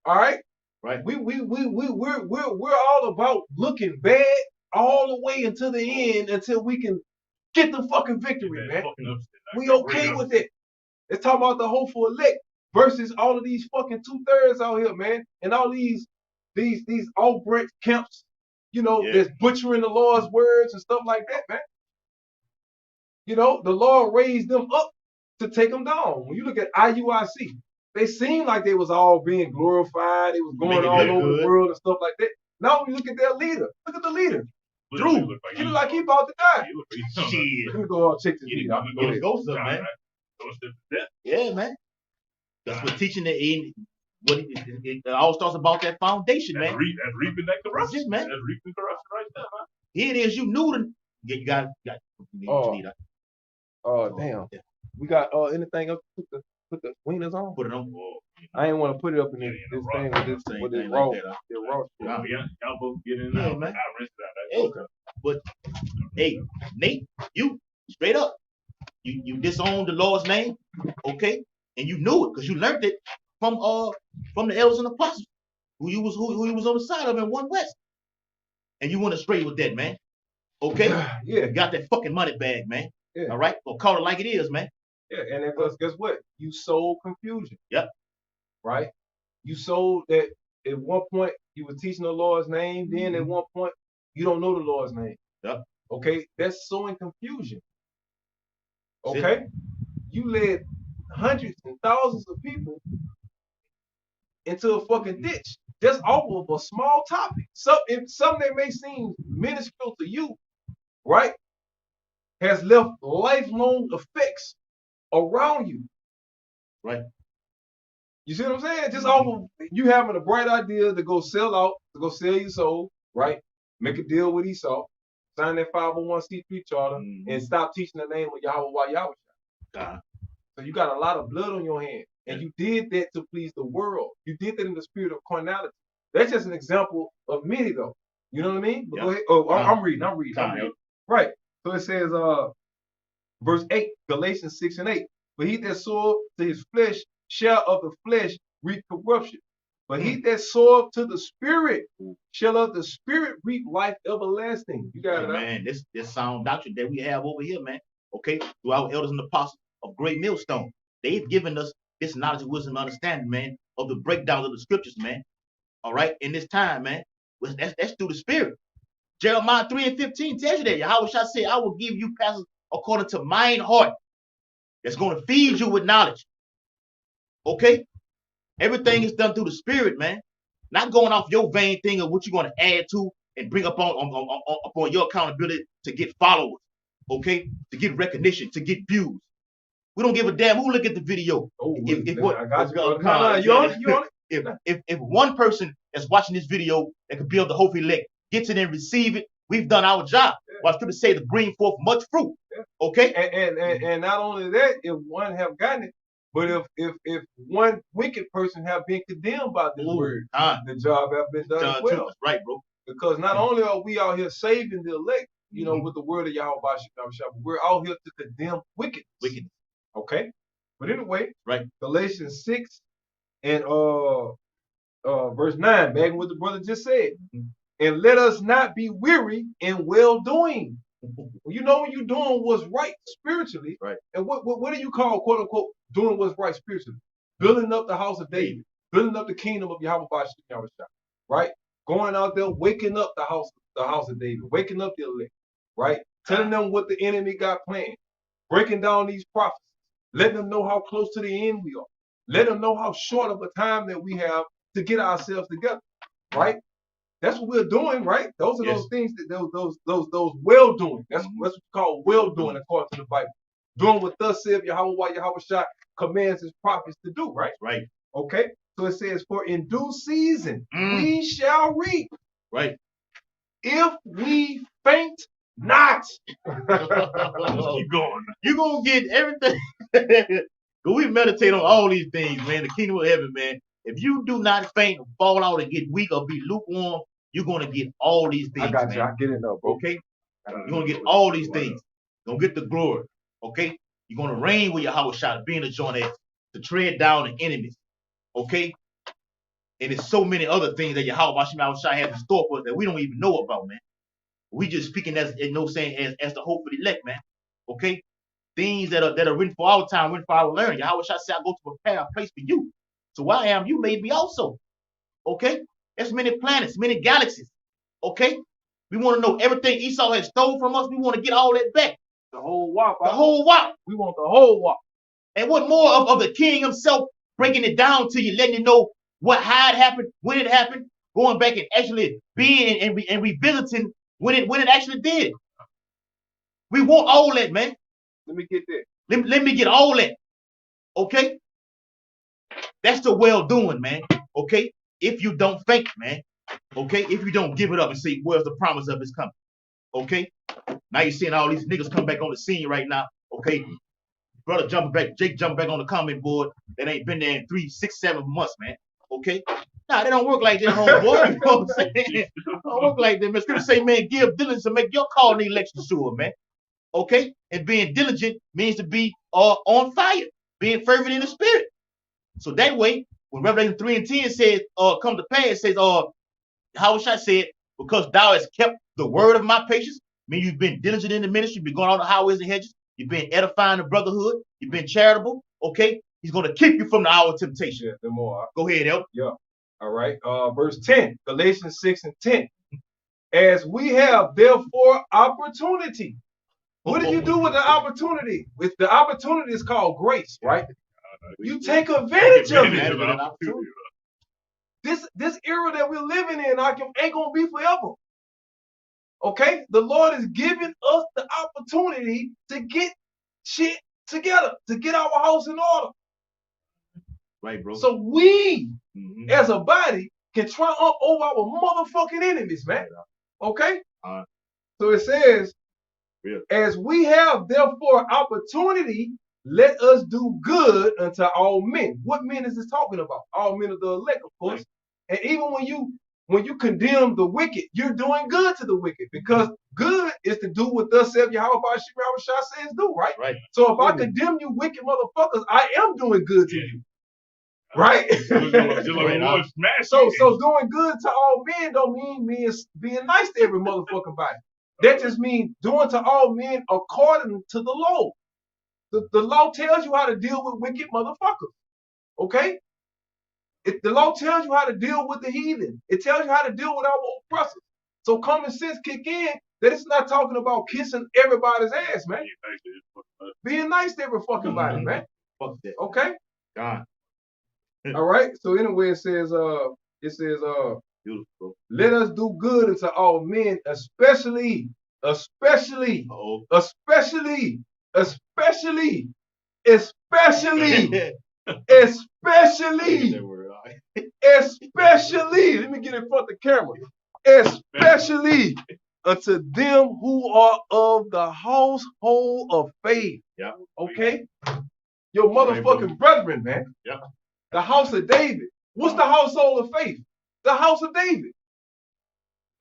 All right? Right. We're all about looking bad all the way until the end until we can get the fucking victory, man. We okay with it. It's talking about the hopeful elect versus all of these fucking 2/3 out here, man, and all these Albrecht camps, you know, that's butchering the Lord's words and stuff like that, man. You know, the Lord raised them up to take them down. When you look at IUIC, they seemed like they was all being glorified. They was going all over the world and stuff like that. Now when you look at their leader, look at the leader. Drew, he look like he about to die. Shit. Let me go check this Get out. it ghost up, man. Yeah, man. That's what teaching it all starts about that foundation, man. That's reaping that corruption. That's it, man. That's reaping corruption right there, man. Here it is. You knew to you got. Damn. We got anything else to put the wieners on? Put it on. I ain't want to put it up in this thing with this raw. Y'all both get in there. Man. I rinsed that. Hey, but hey, Nate, you straight up, you disowned the Lord's name, okay, and you knew it because you learned it from the elders and apostles who you was on the side of in One West, and you went astray with that, man. Okay, Yeah, you got that fucking money bag, man. Yeah. All right, or call it like it is, man. Yeah, and then guess what? You sold confusion. Yep. Right? You sold that at one point you were teaching the Lord's name, then at one point you don't know the Lord's name. Yep. Okay, that's sowing confusion. Okay, you led hundreds and thousands of people into a fucking ditch just off of a small topic. Something that may seem minuscule to you, right, has left lifelong effects around you. Right. You see what I'm saying? Just off of you having a bright idea to go sell out, to go sell your soul, right? Make a deal with Esau, sign that 501c3 charter, and stop teaching the name of Yahweh while Yahweh. So you got a lot of blood on your hands. And you did that to please the world. You did that in the spirit of carnality. That's just an example of many, though. You know what I mean? But go ahead. Oh, I'm reading. Right. So it says, verse 8, Galatians 6 and 8. But he that soweth to his flesh shall of the flesh reap corruption. But he that soweth to the spirit shall of the spirit reap life everlasting. You got it, man. This sound doctrine that we have over here, man. Okay, through our elders and apostles of Great Millstone, they've given us this knowledge, wisdom, and understanding, man, of the breakdowns of the scriptures, man. All right, in this time, man, that's through the spirit. Jeremiah 3 and 15 tells you that. Yahweh shall say, I will give you pastors according to mine heart. That's going to feed you with knowledge. Okay? Everything is done through the spirit, man. Not going off your vain thing of what you're going to add to and bring upon your accountability to get followers. Okay? To get recognition, to get views. We don't give a damn who look at the video. If one person that's watching this video that could build the hope elect gets it and receive it, we've done our job. Well, to say to bring forth much fruit. Okay. And not only that, if one have gotten it, but if one wicked person have been condemned by this word, the job have been done as well. That's right, bro. Because not only are we out here saving the elect, you know, with the word of Yahweh, we're out here to condemn wickedness. Okay. But anyway, right. Galatians 6 and verse 9, back what the brother just said. And let us not be weary in well doing. You know when you're doing what's right spiritually, right? And what do you call, quote unquote, doing what's right spiritually? Building up the house of David, building up the kingdom of Yahweh, right? Going out there, waking up the house of David, waking up the elect, right? Telling them what the enemy got planned, breaking down these prophecies, letting them know how close to the end we are, let them know how short of a time that we have to get ourselves together, right? That's what we're doing, right? Those are those things that those well doing. That's what we call well doing according to the Bible. Doing what thus saith Yahweh commands his prophets to do, right? Right. Okay. So it says, for in due season we shall reap. Right. If we faint not. Keep going. You're gonna get everything. We meditate on all these things, man. The kingdom of heaven, man. If you do not faint, fall out, and get weak or be lukewarm, you're gonna get all these things. I got you. Man. I get it up, bro. Okay. You're gonna get all these things. You're gonna get the glory. Okay. You're gonna reign with Yahweh Shah, being a joint heir, to tread down the enemies. Okay. And there's so many other things that Yahweh Shah has in store for us that we don't even know about, man. We just speaking as as the hope for the elect, man. Okay. Things that are written for our time, written for our learning. Yahweh Shah said, I go to prepare a place for you. So where I am, you may be also. Okay? There's many planets, many galaxies. Okay? We want to know everything Esau has stole from us. We want to get all that back. The whole wop. The whole wop. We want the whole wop. And what more of the king himself breaking it down to you, letting you know how it happened, when it happened, going back and actually being and revisiting when it actually did. We want all that, man. Let me get that. Let me get all that. Okay? That's the well doing, man. Okay? If you don't faint, man. Okay? If you don't give it up and say, where's the promise of his coming? Okay? Now you're seeing all these niggas come back on the scene right now. Okay? Brother jumping back, Jake jumping back on the comment board that ain't been there in 3, 6, 7 months, man. Okay? Nah, they don't work like that, homeboy. You know what I'm saying? They don't work like that, man. Scripture say, man, give diligence to make your call in the election sure, man. Okay? And being diligent means to be on fire, being fervent in the spirit. So that way, when Revelation 3 and 10 says, come to pass, it says, how should I say it? Because thou hast kept the word of my patience, mean you've been diligent in the ministry, you've been going on the highways and hedges, you've been edifying the brotherhood, you've been charitable, okay? He's going to keep you from the hour of temptation. Yeah, the more. Go ahead, El. Yeah. All right. Verse 10, Galatians 6 and 10. As we have, therefore, opportunity. What do you do with the opportunity? With the opportunity is called grace, right? You take advantage of it. This era that we're living in ain't gonna be forever. Okay? The Lord is giving us the opportunity to get shit together, to get our house in order. Right, bro. So we, as a body, can triumph over our motherfucking enemies, man. Okay? So it says, as we have therefore opportunity, let us do good unto all men. What men is this talking about? All men of the elect, of course. And even when you condemn the wicked, you're doing good to the wicked, because good is to do what thus saith Yahweh says do, right? Right. So if I condemn you wicked motherfuckers, I am doing good to you. Right? So doing good to all men don't mean being nice to every motherfucking body. That just means doing to all men according to the law. The law tells you how to deal with wicked motherfuckers. Okay? The law tells you how to deal with the heathen. It tells you how to deal with our oppressors. So common sense kick in that it's not talking about kissing everybody's ass, man. Being nice to every fucking body, man. Fuck that. Okay? God. All right. So anyway, it says, Beautiful. Let us do good unto all men, especially, especially let me get in front of the camera, especially unto them who are of the household of faith. Yeah. Okay? Your motherfucking brethren, man. Yeah. The house of David. What's the household of faith? The house of David.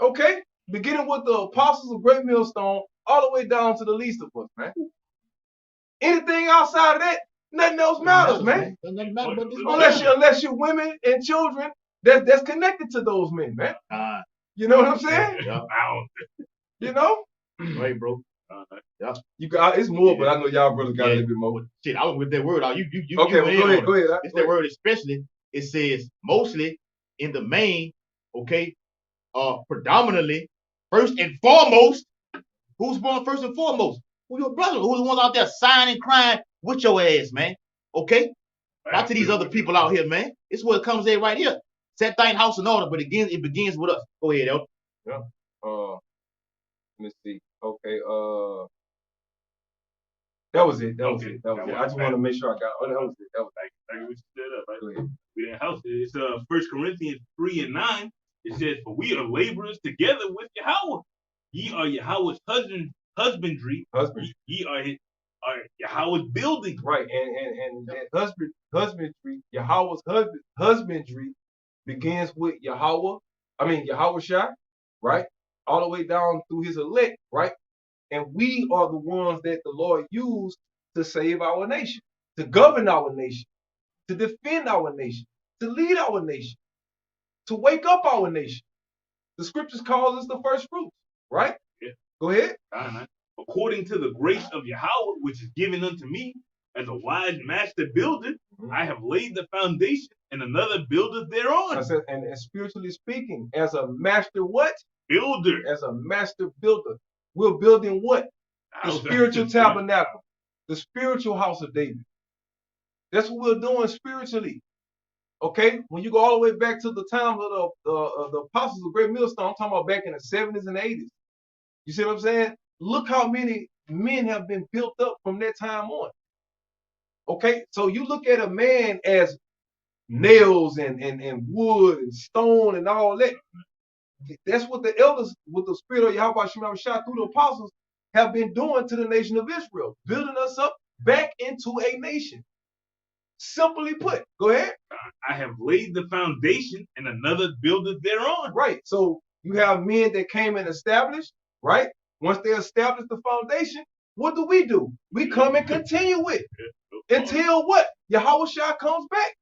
Okay? Beginning with the apostles of Great Millstone all the way down to the least of us, man. Anything outside of that, nothing else matters, man. Unless you're women and children that's connected to those men, man. You know what I'm saying? Yeah. You know? Right, bro. Yeah. You got it's more, but I know y'all brothers got a little bit more. Shit, I was with that word. You okay, well, go ahead. It's that word especially. It says mostly, in the main, okay, predominantly, first and foremost. Who's born first and foremost? Who your brother? Who's the ones out there signing, crying with your ass, man? Okay? Not to these other people out here, man. It's where it comes in right here. Set thine house in order, but again, it begins with us. Go ahead, Elder. Yeah. Let me see. Okay. That was it. That was it. I just want to make sure I got. Oh, that was it. That was like what you said up. Right? We didn't house it. It's 1 Corinthians 3:9. It says, "For we are laborers together with Yahweh. Ye are Yahweh's husbandry. Ye are Yahweh's building." Right, and that husbandry, Yahweh's husbandry begins with Yahweh. I mean Yahweh Shai, right? All the way down through his elect, right? And we are the ones that the Lord used to save our nation, to govern our nation, to defend our nation, to lead our nation, to wake up our nation. The scriptures calls us the first fruits, right? Yeah. Go ahead. According to the grace of Yahweh, which is given unto me, as a wise master builder, I have laid the foundation, and another buildeth thereon. And spiritually speaking, as a master what? Builder. As a master builder. We're building what? The spiritual tabernacle. The spiritual house of David. That's what we're doing spiritually. Okay? When you go all the way back to the time of the apostles of Great Millstone, I'm talking about back in the 70s and 80s. You see what I'm saying? Look how many men have been built up from that time on. Okay? So you look at a man as nails and wood and stone and all that. That's what the elders, with the spirit of Yahweh Shai through the apostles, have been doing to the nation of Israel, building us up back into a nation. Simply put, go ahead. I have laid the foundation, and another buildeth thereon. Right. So you have men that came and established, right? Once they establish the foundation, what do? We come and continue it until what? Yahweh Shai comes back.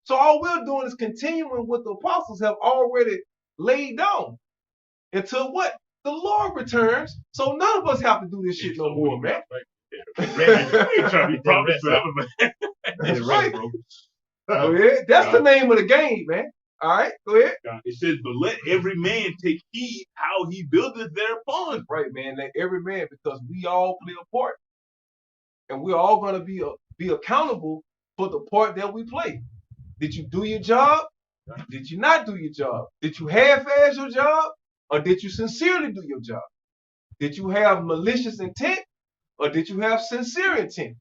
So all we're doing is continuing what the apostles have already laid down until what? The Lord returns. So none of us have to do this shit no more, man. That's right, bro. Oh, yeah? That's the name of the game, man. All right, go ahead. It says, but let every man take heed how he buildeth thereupon. Right, man. Let every man, because we all play a part, and we're all going to be accountable for the part that we play. Did you do your job? Did you not do your job? Did you half-ass your job, or did you sincerely do your job? Did you have malicious intent, or did you have sincere intent?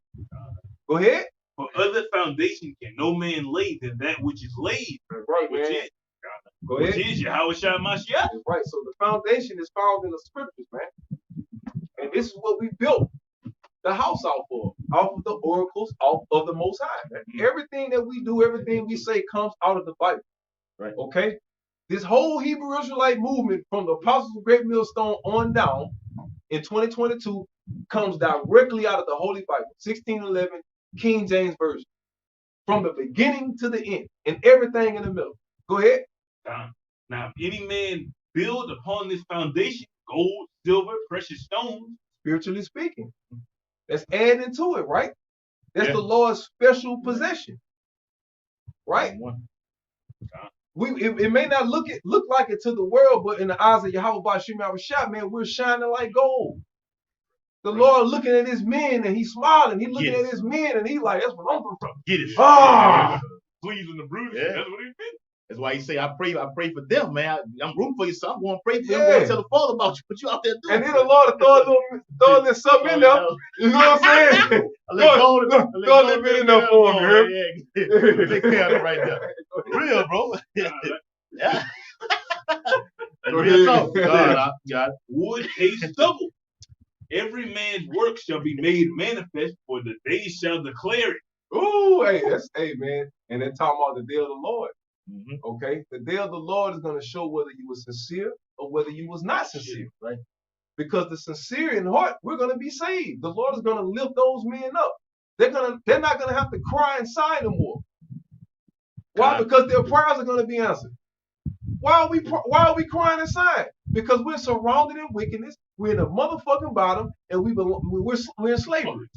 Go ahead. For other foundation can no man lay than that which is laid, Right, which man. is, Go ahead. which is Yahushua Mashiach. Right. So the foundation is found in the scriptures, man. And this is what we built the house off of the oracles of the Most High. Man. Everything that we do, everything we say comes out of the Bible. Right. Okay? This whole Hebrew Israelite movement from the Apostles of Great Millstone on down in 2022 comes directly out of the Holy Bible, 1611 King James Version. From the beginning to the end and everything in the middle. Go ahead. Now, if any man build upon this foundation gold, silver, precious stones, Spiritually speaking, that's adding to it, right? That's Yeah. the Lord's special possession, right? It may not look like it to the world, but in the eyes of Yahweh Bashim Yahushua, man, we're shining like gold. The Lord looking at his men and he's smiling. He's looking at his men and he's like, that's what I'm from. get it. Ah! Pleasing the brute. Yeah. That's what he did. That's why he say, I pray for them, man. I'm rooting for you, so I'm going to pray for them. Yeah. I'm going to tell the Father about you. What you out there doing? And then the Lord throw a little something in there. You know what I'm saying? Throw a little bit in there for him, man. Yeah. Take care of it right there. Real, bro. Yeah. Real talk. God. Wood, hay, stubble. Every man's work shall be made manifest, for the day shall declare it. Ooh, hey, man. And they're talking about the day of the Lord. Mm-hmm. Okay? The day of the Lord is going to show whether you were sincere or whether you was not sincere. Right. Because the sincere in heart, we're going to be saved. The Lord is going to lift those men up. They're not going to have to cry inside no more. Why? Because their prayers are going to be answered. Why are we crying inside? Because we're surrounded in wickedness. We're in the motherfucking bottom, and we're in slavery.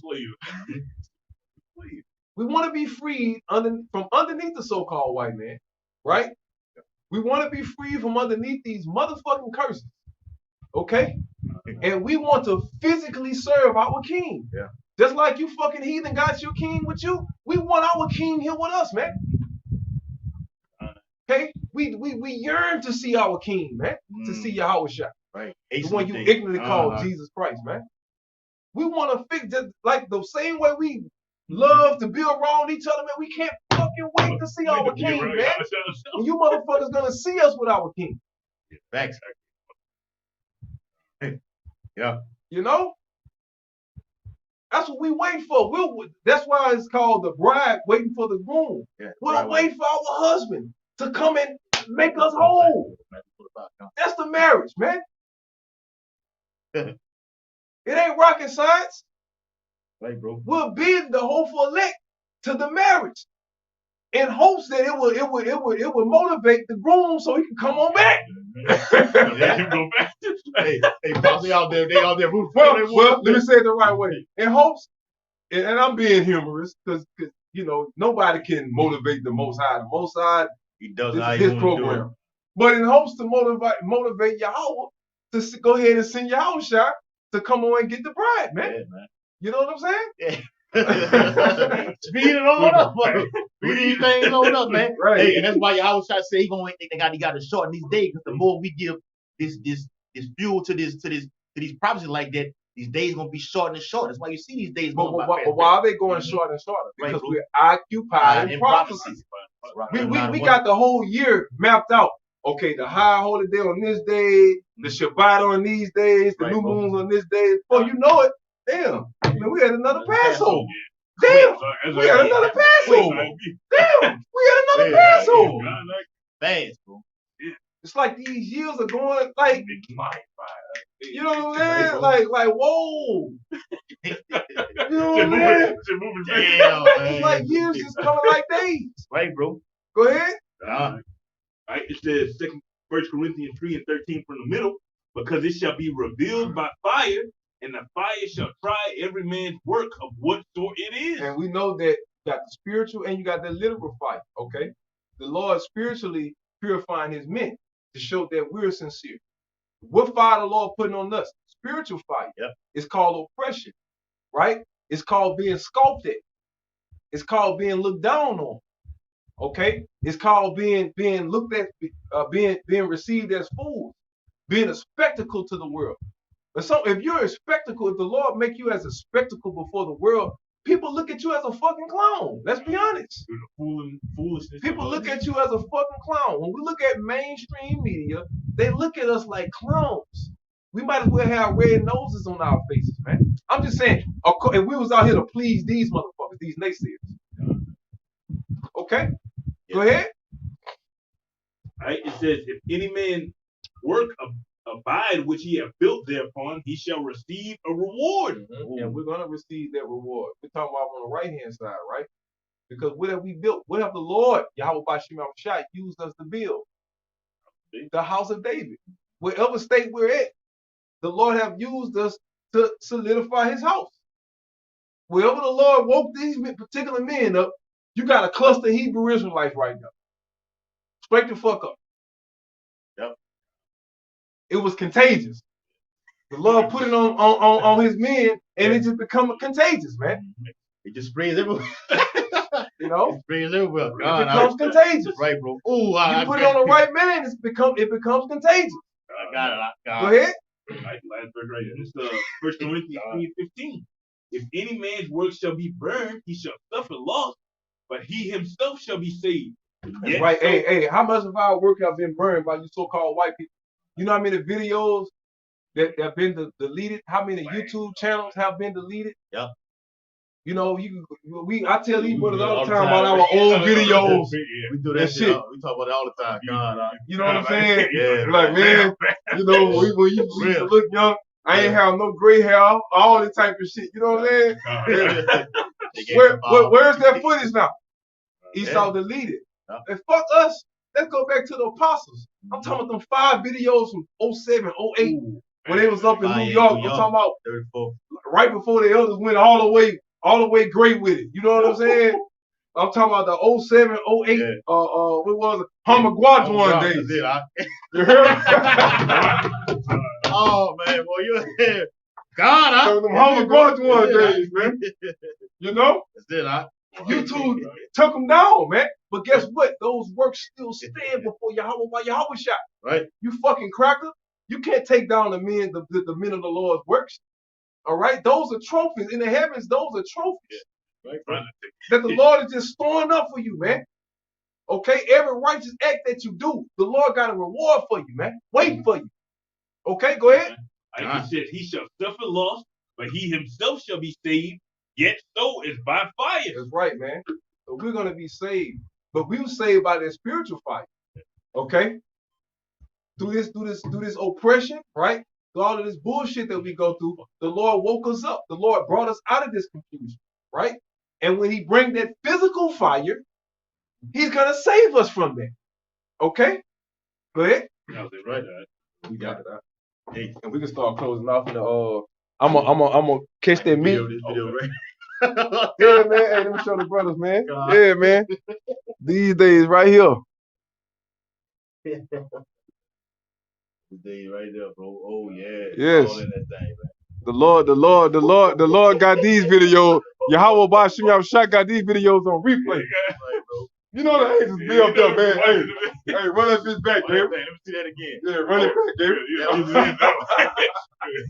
We want to be freed from underneath the so-called white man, right? We want to be free from underneath these motherfucking curses, okay? And we want to physically serve our king. Yeah. Just like you fucking heathen got your king with you, we want our king here with us, man. Okay? We yearn to see our king, man. To see Yahushua. Right. The one you ignorantly call Jesus Christ, man. We want to fix just like the same way we love to be around each other, man. We can't fucking wait to see our king, man. And you motherfuckers gonna see us with our king. Facts. Yeah. You know? That's what we wait for. That's why it's called the bride waiting for the groom. Yeah, we'll wait for our husband to come and make us whole. That's the marriage, man. It ain't rocket science. Right, bro. We'll bid the hopeful elect to the marriage in hopes that it would motivate the groom so he can come on back. Hey, they out there rooting for well, let me say it the right way. In hopes, and I'm being humorous because you know nobody can motivate the Most High. The Most High, he does his program. But in hopes to motivate Yahweh to go ahead and send Yahushua to come on and get the bride, man. Yeah, man. You know what I'm saying? Yeah. Speed it on up, man. Speed these things on up, man. Right. Hey, and that's why Yahushua say he got to shorten these days, because the more we give this fuel to these prophecies like that, these days gonna be shorter and shorter. That's why you see these days going by. But why are they going shorter and shorter? Because we're occupied in prophecy. We got the whole year mapped out. Okay, the high holy day on this day, the Shabbat on these days, the new moons on this day. Before you know it, damn, man, we had another Passover. Damn, we had another Passover. Damn, we had another Passover. Fast, bro. It's like these years are going like, you know what I'm saying? Like whoa. You know what I'm saying? Damn, it's like years just coming like days. Right, bro. Go ahead. Right, it says 1 Corinthians 3 and 13 from the middle, because it shall be revealed by fire, and the fire shall try every man's work of what sort it is. And we know that you got the spiritual and you got the literal fire, okay? The Lord spiritually purifying his men to show that we're sincere. What fire the Lord putting on us? Spiritual fire. Yep. It's called oppression, right? It's called being scoffed at. It's called being looked down on. Okay? It's called being looked at, being received as fools, being a spectacle to the world. But so if you're a spectacle, if the Lord make you as a spectacle before the world, people look at you as a fucking clown. Let's be honest. Foolishness. People look at you as a fucking clown. When we look at mainstream media, they look at us like clowns. We might as well have red noses on our faces, man. I'm just saying, if we was out here to please these motherfuckers, these naysayers. Okay? Go ahead. Right? It says, if any man work abide which he have built thereupon, he shall receive a reward. Mm-hmm. And we're gonna receive that reward. We're talking about on the right hand side, right? Because what have we built? What have the Lord, Yahweh Bashim Shai, used us to build? The house of David. Wherever state we're at, the Lord have used us to solidify his house. Wherever the Lord woke these particular men up, you got a cluster Hebrew Israelites right now. Straight the fuck up. Yep. It was contagious. The Lord put it on his men, and it just become contagious, man. It just spreads everywhere. You know? It spreads everywhere. It becomes contagious. Right, bro. Ooh, you put it on the right man, it becomes contagious. I got it. Go ahead. Right, last verse right here. This is 1 Corinthians 3:15. If any man's work shall be burned, he shall suffer loss, but he himself shall be saved. That's right. So, hey, how much of our work have been burned by you so-called white people? You know how many videos that have been deleted? How many YouTube channels have been deleted? Yep. You know, I tell these brothers all the time about our old videos. We do that shit. We talk about it all the time. You know what I'm saying? Yeah. Like, man, you know, we used to look young. I ain't have no gray hair, all this type of shit. You know what I'm saying? Where's that footage now? Esau deleted. And fuck us. Let's go back to the apostles. I'm talking about them 5 videos from 07, 08, when they was up in New York. I'm talking about 34. Right before the elders went all the way great with it. You know what I'm saying? I'm talking about the 07, 08, what was it? Hamaguajuan days. You heard me? Oh man, boy, you here. God, I them Hamaguajuan days, man. You know? That's it, YouTube took them down, man. But guess what? Those works still stand before Yahweh by Yahweh shot. Right. You fucking cracker. You can't take down the men of the Lord's works. All right? Those are trophies. In the heavens, those are trophies. Right. That the Lord is just storing up for you, man. Okay? Every righteous act that you do, the Lord got a reward for you, man. Waiting for you. Okay? Go ahead. He said, he shall suffer loss, but he himself shall be saved, yet so is by fire. That's right, man. So we're going to be saved. But we were saved by that spiritual fire. Okay? Through this oppression, right? Through all of this bullshit that we go through, the Lord woke us up. The Lord brought us out of this confusion, right? And when he bring that physical fire, he's going to save us from that. Okay? Go ahead. That was it, right? We got it out. Hey, and we can start closing off in the I'm gonna catch that meat. This video, right? Yeah, man. Hey, let me show the brothers, man. Yeah, man. These days right here. This day right there, bro. Oh yeah. Yes. All in that thing, man. The Lord got these videos. Yahweh Bashim Shai got these videos on replay. Right, bro. You know the angels be up there, man. Hey, run that bitch back, man. Let me see that again. Yeah, run it back,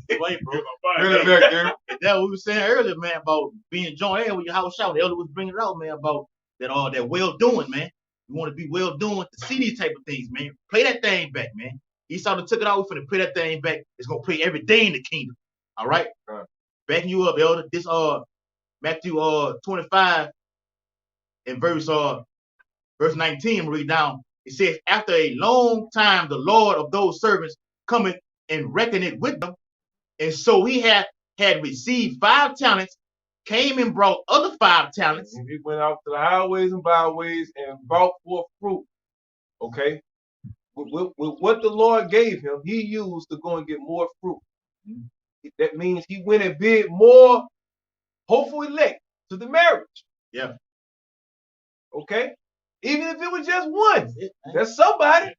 Gabe. Wait, bro. Run it back, Gabe. That's what we were saying earlier, man, about being joined in with your house shout. The elder was bringing it out, man, about that well doing, man. You want to be well doing to see these type of things, man. Play that thing back, man. Esau took it out. We finna play that thing back. It's gonna play every day in the kingdom. All right. Backing you up, elder. This Matthew 25 and verse 19, read down. It says, after a long time, the Lord of those servants cometh and reckoneth with them. And so he had received 5 talents, came and brought other 5 talents. And he went out to the highways and byways and brought forth fruit. Okay? With what the Lord gave him, he used to go and get more fruit. That means he went and bid more hopeful elect to the marriage. Yeah. Okay? Even if it was just one, that's somebody.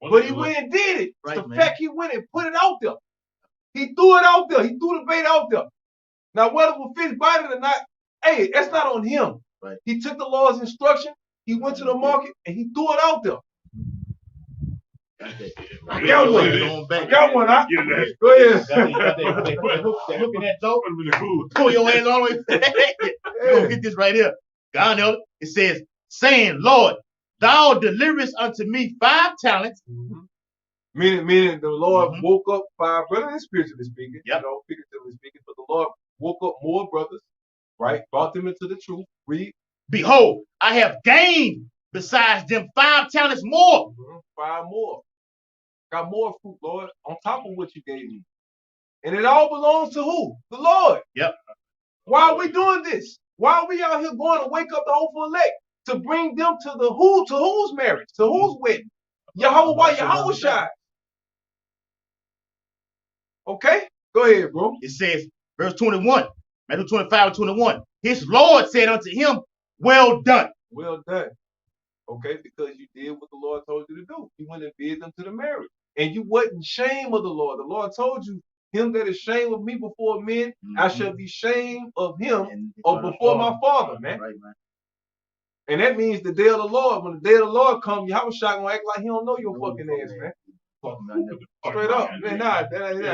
But he went and did it. Right, the man. fact he went and put it out there. He threw it out there. He threw the bait out there. Now, whether the fish bite it or not, hey, that's not on him. Right. He took the Lord's instruction. He went to the market and he threw it out there. I got one. I got one. Go ahead. That hook in that dope. Pull your hands all the way. You're going to get this right here. God, elder. It says, saying, Lord, thou deliverest unto me 5 talents. Mm-hmm. Meaning the Lord woke up 5 brothers, spiritually speaking, figuratively speaking, but the Lord woke up more brothers, right? Brought them into the truth. Read. Behold, I have gained besides them 5 talents more. 5 more. Got more fruit, Lord, on top of what you gave me. And it all belongs to who? The Lord. Yep. Why are we doing this? Why are we out here going to wake up the hopeful elect? To bring them to the who? To whose marriage? To whose wedding? Yahweh Shai. Okay? Go ahead, bro. It says, verse 21, Matthew 25:21. His Lord said unto him, well done. Well done. Okay, because you did what the Lord told you to do. You went and bid them to the marriage. And you wasn't shame of the Lord. The Lord told you, him that is shame of me before men, I shall be shame of him or before my Father, man. Right, man. And that means the day of the Lord. When the day of the Lord comes, Yahweh Shai gonna act like he don't know your fucking ass, man. Straight up, man. Nah.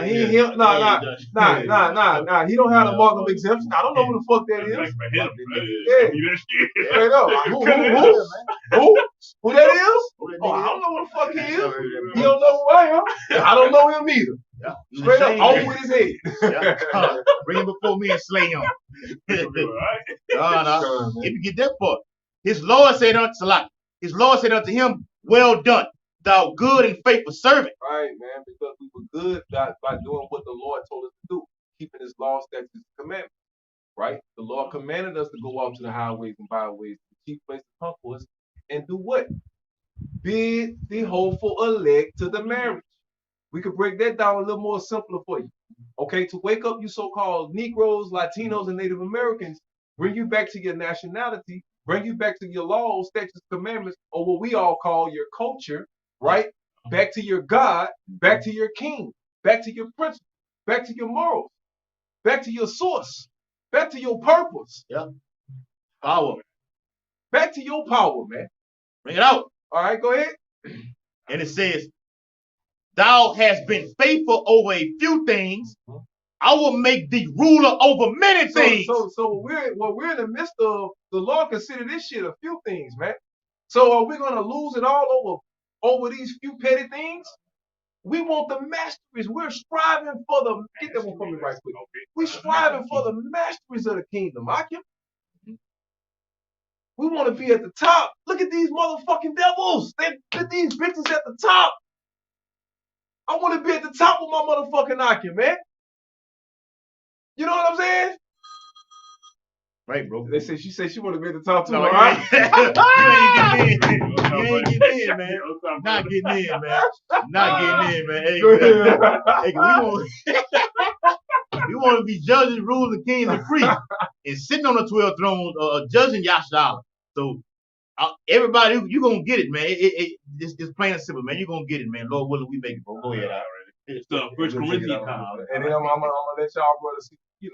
He don't have the mark of exemption. I don't know who the fuck that is. Straight up. Who that is? Oh, I don't know who the fuck he is. He don't know who I am. I don't know him either. Straight up, off with his head. Bring him before me and slay him. If you get that part. His Lord said unto him, well done, thou good and faithful servant. Right, man, because we were good by doing what the Lord told us to do, keeping his law, statutes, and commandments. Right? The Lord commanded us to go out to the highways and byways, the chief place to conquest, and do what? Bid the hopeful elect to the marriage. We could break that down a little more simpler for you. Okay, to wake up you so-called Negroes, Latinos, and Native Americans, bring you back to your nationality, bring you back to your laws, statutes, commandments, or what we all call your culture, right? Back to your God, back to your king, back to your principles, back to your morals, back to your source, back to your purpose. Yeah. Power. Back to your power, man. Bring it out. All right, go ahead. And it says, thou hast been faithful over a few things. I will make thee ruler over many things. So we're in the midst of the Lord consider this shit a few things, man. So are we gonna lose it all over these few petty things? We want the masteries. We're striving for the get that one for me right quick. We're striving for the masteries of the kingdom. We want to be at the top. Look at these motherfucking devils. Look these bitches at the top. I want to be at the top of my motherfucking Akim, man. You know what I'm saying? Right, bro. She said she want to be at the top too. No, all right? You ain't getting in, man. Not getting in, man. Not getting in, man. Hey, we want to be judges, rulers, and kings and priests, and sitting on the 12 thrones, judging Yasha'Allah. So everybody, you gonna get it, man. It's plain and simple, man. You gonna get it, man. Lord willing, we make it, bro. Go ahead, already. It's 1 Corinthians. And then I'm gonna let y'all brothers see, you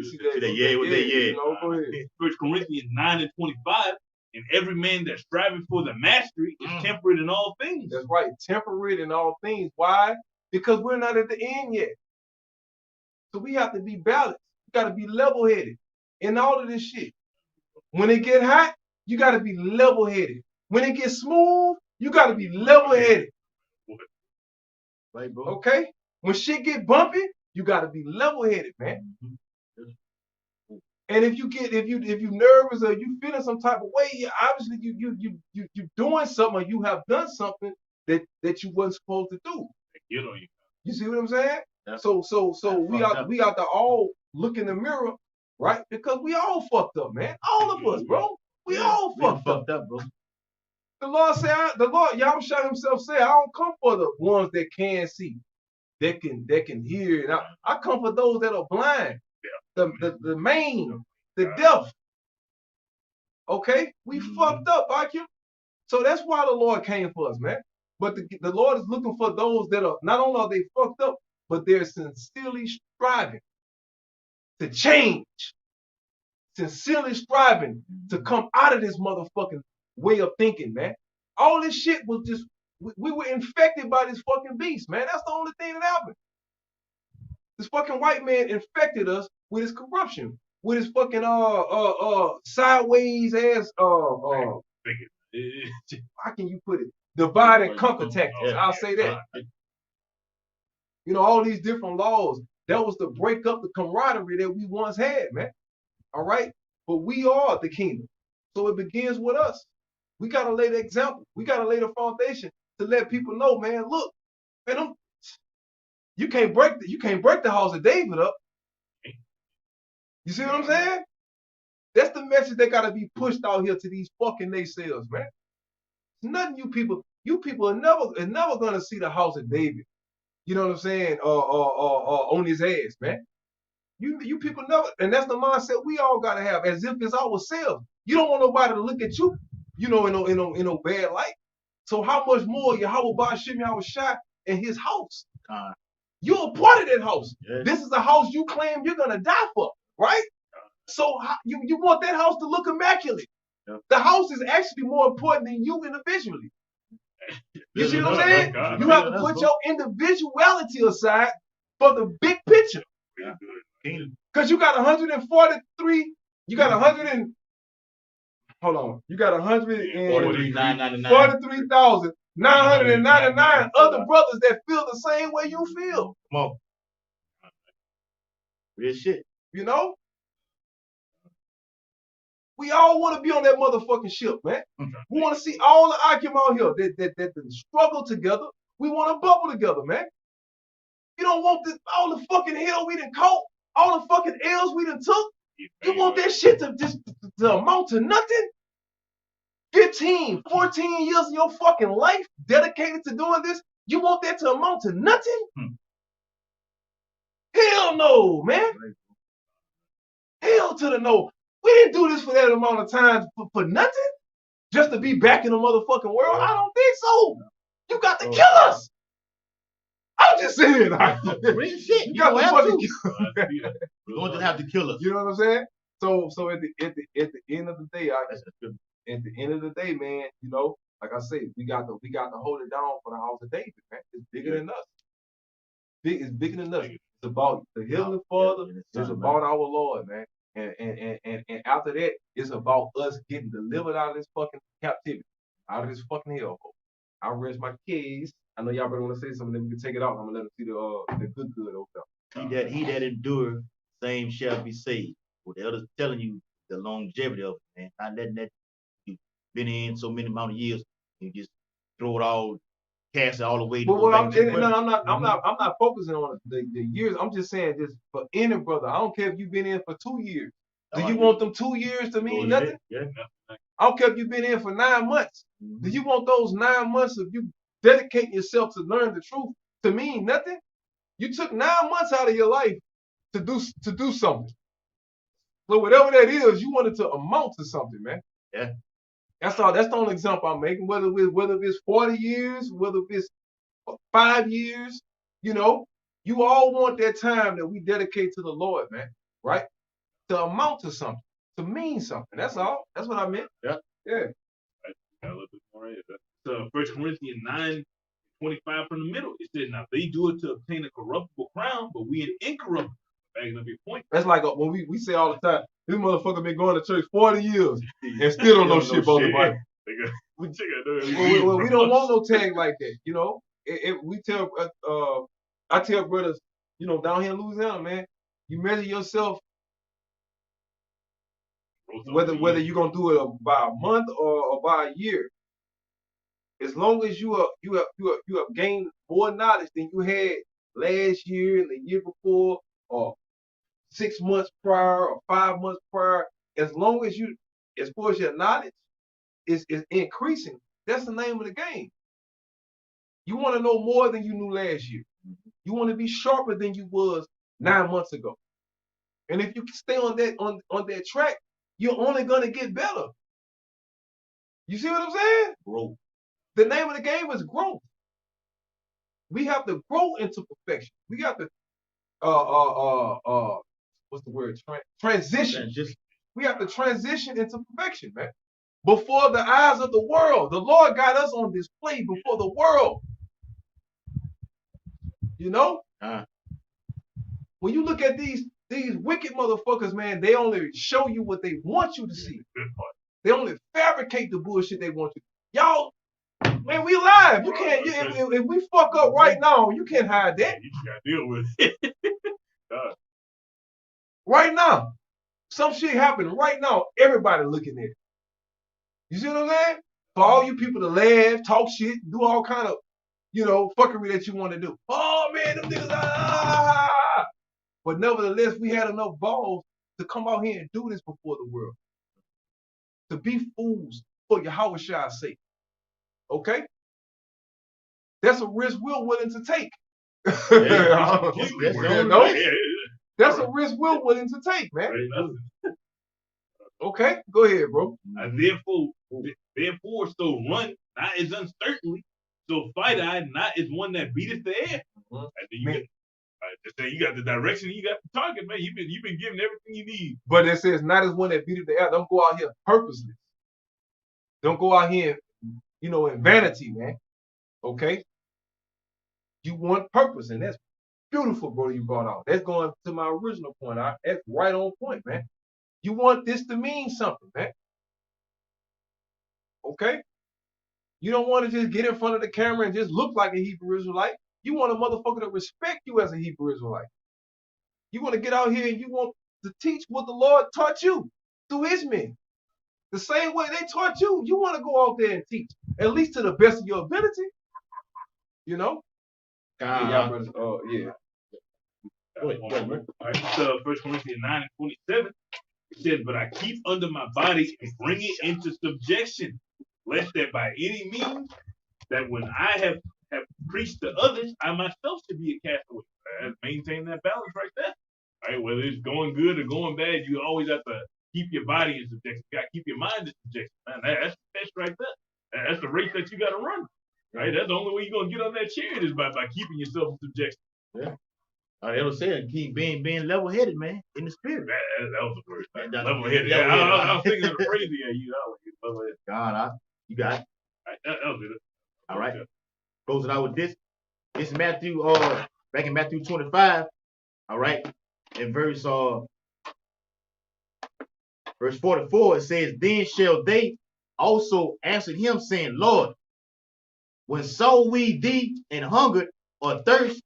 see that, go ahead. 1 Corinthians 9:25. And every man that's striving for the mastery is temperate in all things. That's right, temperate in all things. Why? Because we're not at the end yet. So we have to be balanced. You got to be level-headed in all of this shit. When it get hot, you got to be level-headed. When it gets smooth, you got to be level-headed. Right, bro. Okay? When shit get bumpy, you got to be level-headed, man. And if you nervous or you feeling some type of way, obviously you doing something or you have done something that you wasn't supposed to do. Get on you. You see what I'm saying? Yeah. So we got to all look in the mirror, right? Because we all fucked up, man. All of us, bro. We all fucked up, bro. The Lord Yahweh Shai himself said, I don't come for the ones that can see, that can hear. And I come for those that are blind, the maimed, the deaf. Okay? We fucked up, IQ. So that's why the Lord came for us, man. But the Lord is looking for those that are, not only are they fucked up, but they're sincerely striving to change, sincerely striving to come out of this motherfucking way of thinking, man. All this shit was just, we were infected by this fucking beast, man. That's the only thing that happened. This fucking white man infected us with his corruption, with his fucking sideways ass how can you put it? Divide and conquer tactics. I'll say that. You know, all these different laws. That was to break up the camaraderie that we once had, man. All right? But we are the kingdom. So it begins with us. We gotta lay the example. We gotta lay the foundation to let people know, man, look, man, you can't break the house of David up. You see what I'm saying? That's the message that gotta be pushed out here to these fucking naysayers, man. It's nothing you people are never gonna see the house of David. You know what I'm saying? On his ass, man. You people never, and that's the mindset we all gotta have, as if it's ourselves. You don't want nobody to look at you, you know, in no bad light. So how much more Yahweh Ba'ashim Yahweh Shai in his house? You're a part of that house. Yes. This is a house you claim you're gonna die for, right? So you want that house to look immaculate. Yep. The house is actually more important than you individually. You see what I'm saying? You have to put your individuality aside for the big picture. Because you got 143, you got 100 and, hold on, you got 143,999 other brothers that feel the same way you feel. Come on. Real shit. You know? We all want to be on that motherfucking ship, man. We want to see all the Akim out here that struggle together. We want to bubble together, man. You don't want all the fucking hell we done caught, all the fucking L's we done took. You want that shit to just to amount to nothing? 15, 14 years of your fucking life dedicated to doing this? You want that to amount to nothing? Hell no, man. Hell to the no. We didn't do this for that amount of time for nothing? Just to be back in the motherfucking world? I don't think so. You got to kill us. I'm just saying. Real shit. You got to fucking kill us. You're going to have to kill us. You know what I'm saying? So at the end of the day, at the end of the day, man, you know, like I said, we got to hold it down for the house of David, man. It's bigger than us. It's bigger than us. It's about the Heavenly Father. It's about our Lord, man. And after that, it's about us getting delivered out of this fucking captivity, out of this fucking hellhole. I rest my case. I know y'all better want to say something, then we can take it out. I'm gonna let them see the good over there. He that endure, same shall be saved. What the elders telling you, the longevity of it, man. Not letting that you've been in so many amount of years, you just throw it all, cast it all away. But what I'm not focusing on the years. I'm just saying this for any brother. I don't care if you've been in for 2 years. Do you want them 2 years to mean nothing? Yeah. I don't care if you've been in for 9 months. Do you want those 9 months of you dedicating yourself to learn the truth to mean nothing? You took 9 months out of your life to do something. So whatever that is, you want it to amount to something, man. Yeah. That's all. That's the only example I'm making. Whether it's 40 years, whether it's 5 years, you know, you all want that time that we dedicate to the Lord, man, right? To amount to something, to mean something. That's all. That's what I meant. Yeah. Yeah. A little bit more. So 1 Corinthians 9:25 from the middle. It says, now they do it to obtain a corruptible crown, but we an incorruptible. Backing up your point. That's like when we say all the time, this motherfucker been going to church 40 years and still don't know shit about the Bible. We don't want no tag like that, you know. We tell, I tell brothers, you know, down here in Louisiana, man, you measure yourself whether you're gonna do it by a month or by a year. As long as you have gained more knowledge than you had last year and the year before, or 6 months prior or 5 months prior, as far as your knowledge is increasing, that's the name of the game. You want to know more than you knew last year. You want to be sharper than you was 9 months ago. And if you stay on that track, you're only gonna get better. You see what I'm saying? Growth. The name of the game is growth. We have to grow into perfection. We got to what's the word? Transition. We have to transition into perfection, man. Before the eyes of the world. The Lord got us on display before the world. You know? When you look at these wicked motherfuckers, man, they only show you what they want you to see. They only fabricate the bullshit they want you. Y'all, man, we live. You can't. If we fuck up right now, you can't hide that. You gotta deal with it. Right now, some shit happened right now. Everybody looking at it. You see what I'm saying? For all you people to laugh, talk shit, do all kind of, fuckery that you want to do. Oh man, them niggas. But nevertheless, we had enough balls to come out here and do this before the world. To be fools for Yahweh's sake. Okay? That's a risk we're willing to take. That's a risk we're willing to take, man. Okay, go ahead, bro. Therefore, so run not as uncertainly, so fight I not as one that beateth the air. You got the direction, you got the target, man. You've been given everything you need. But it says not as one that beateth the air. Don't go out here purposeless. Don't go out here, in vanity, man. Okay? You want purpose, and that's beautiful, bro, you brought out. That's going to my original point. That's right on point, man. You want this to mean something, man. Okay? You don't want to just get in front of the camera and just look like a Hebrew Israelite. You want a motherfucker to respect you as a Hebrew Israelite. You want to get out here and you want to teach what the Lord taught you through his men. The same way they taught you, you want to go out there and teach, at least to the best of your ability. Yeah. All right, 1 Corinthians 9:27. It says, but I keep under my body and bring it into subjection, lest that by any means, that when I have preached to others, I myself should be a castaway. Maintain that balance right there. All right, whether it's going good or going bad, you always have to keep your body in subjection. You got to keep your mind in subjection. Man, that's the test right there. That's the race that you got to run. Right? That's the only way you're going to get on that chariot is by keeping yourself in subjection. Yeah. It'll say keep being level-headed, man, in the spirit. That was the word. Level-headed. I was thinking of the phrase at you. Level-headed. God, you got it. That was it. All right. Close it out with this. This is Matthew, back in Matthew 25. All right. In verse 44, it says, then shall they also answer him, saying, Lord, when saw we thee and hungered or thirst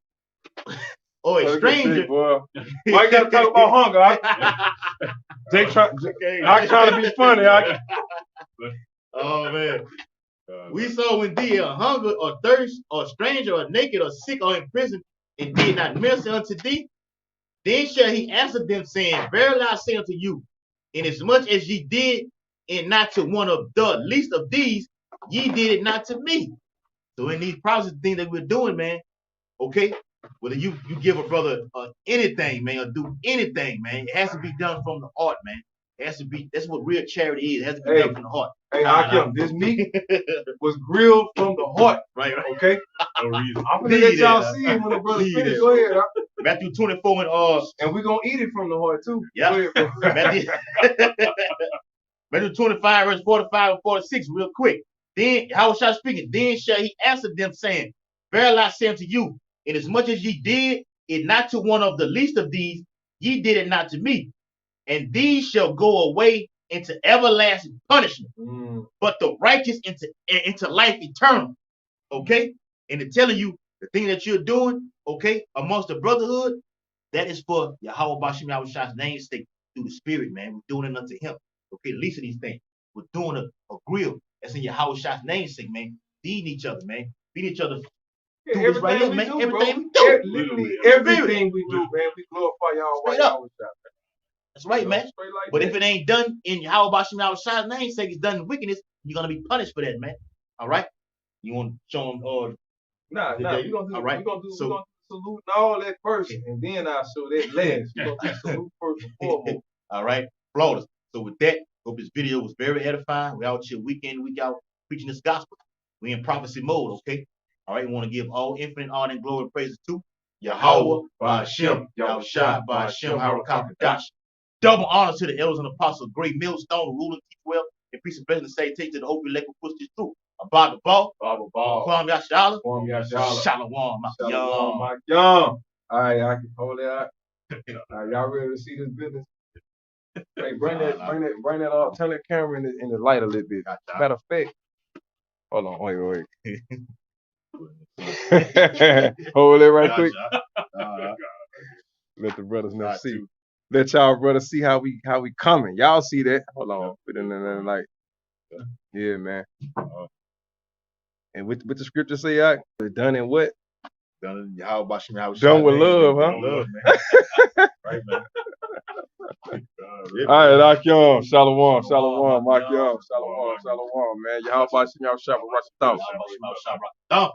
or a stranger? Why you gotta talk about hunger? I try to be funny. Oh man. We saw when thee a hunger or thirst or stranger or naked or sick or in prison and did not minister unto thee. Then shall he answer them, saying, verily I say unto you, inasmuch as ye did it not to one of the least of these, ye did it not to me. So in these process things that we're doing, man, okay, whether you give a brother anything, man, or do anything, man, it has to be done from the heart, man. It has to be, that's what real charity is. It has to be done from the heart. Hey, Akim, this meat was grilled from the heart. Right. Okay? No reason. I'm gonna let y'all see it when the brother finish. Go ahead. Matthew 24 and we're gonna eat it from the heart too. Yeah. Matthew 25, verse 45 and 46, real quick. Then, how shall I speak it? Then shall he answer them, saying, verily I say unto you, inasmuch as ye did it not to one of the least of these, ye did it not to me. And these shall go away into everlasting punishment, but the righteous into life eternal. Okay? And they're telling you the thing that you're doing, okay, amongst the brotherhood, that is for Yahweh Bashim Yahweh's name's sake through the spirit, man. We're doing it unto him. Okay, the least of these things. We're doing a grill. That's in Yahweh's name's sake, man. Feeding each other, man. Feeding each other. Yeah, everything we do, everything we do. Literally everything we do, man. We glorify Yahweh. That's right, man. But if it ain't done in Yahweh Bashim Yahweh's name's sake, it's done in wickedness, you're gonna be punished for that, man. All right? You want to show them Nah, we're gonna do, all right. We're gonna do salute and all that first, and then I'll show that last. We're gonna do salute first and foremost. All right, flawless. So with that, Hope this video was very edifying. We're out here week in, week out preaching this gospel. We in prophecy mode, okay? All right, we want to give all infinite honor and glory and praises to Yahweh, Ba'ashem, Yahushua, Ba'ashem, Harakakadash. Double honor to the elders and apostles, great millstone, who rule and teach well, and peace and blessing to say, take to the hope elect who push this through. Abba the ball, Kwam Yashala, Shalom, my young. my young. All right, I can hold it out. All right, y'all ready to see this business? Hey, bring that up. Turn that camera in the light a little bit. Matter of fact, hold on, wait. Hold it right quick. Let the brothers know see. Let y'all brothers see how we coming. Y'all see that? Hold on, put it in the light. Yeah, man. And with the scripture say, done in what? Done how about you? Done with love, huh? Love, man. Right, man. All right, Akyom, Shalom, Akyom, Shalom, man. Y'all about y'all shop and watch the thoughts.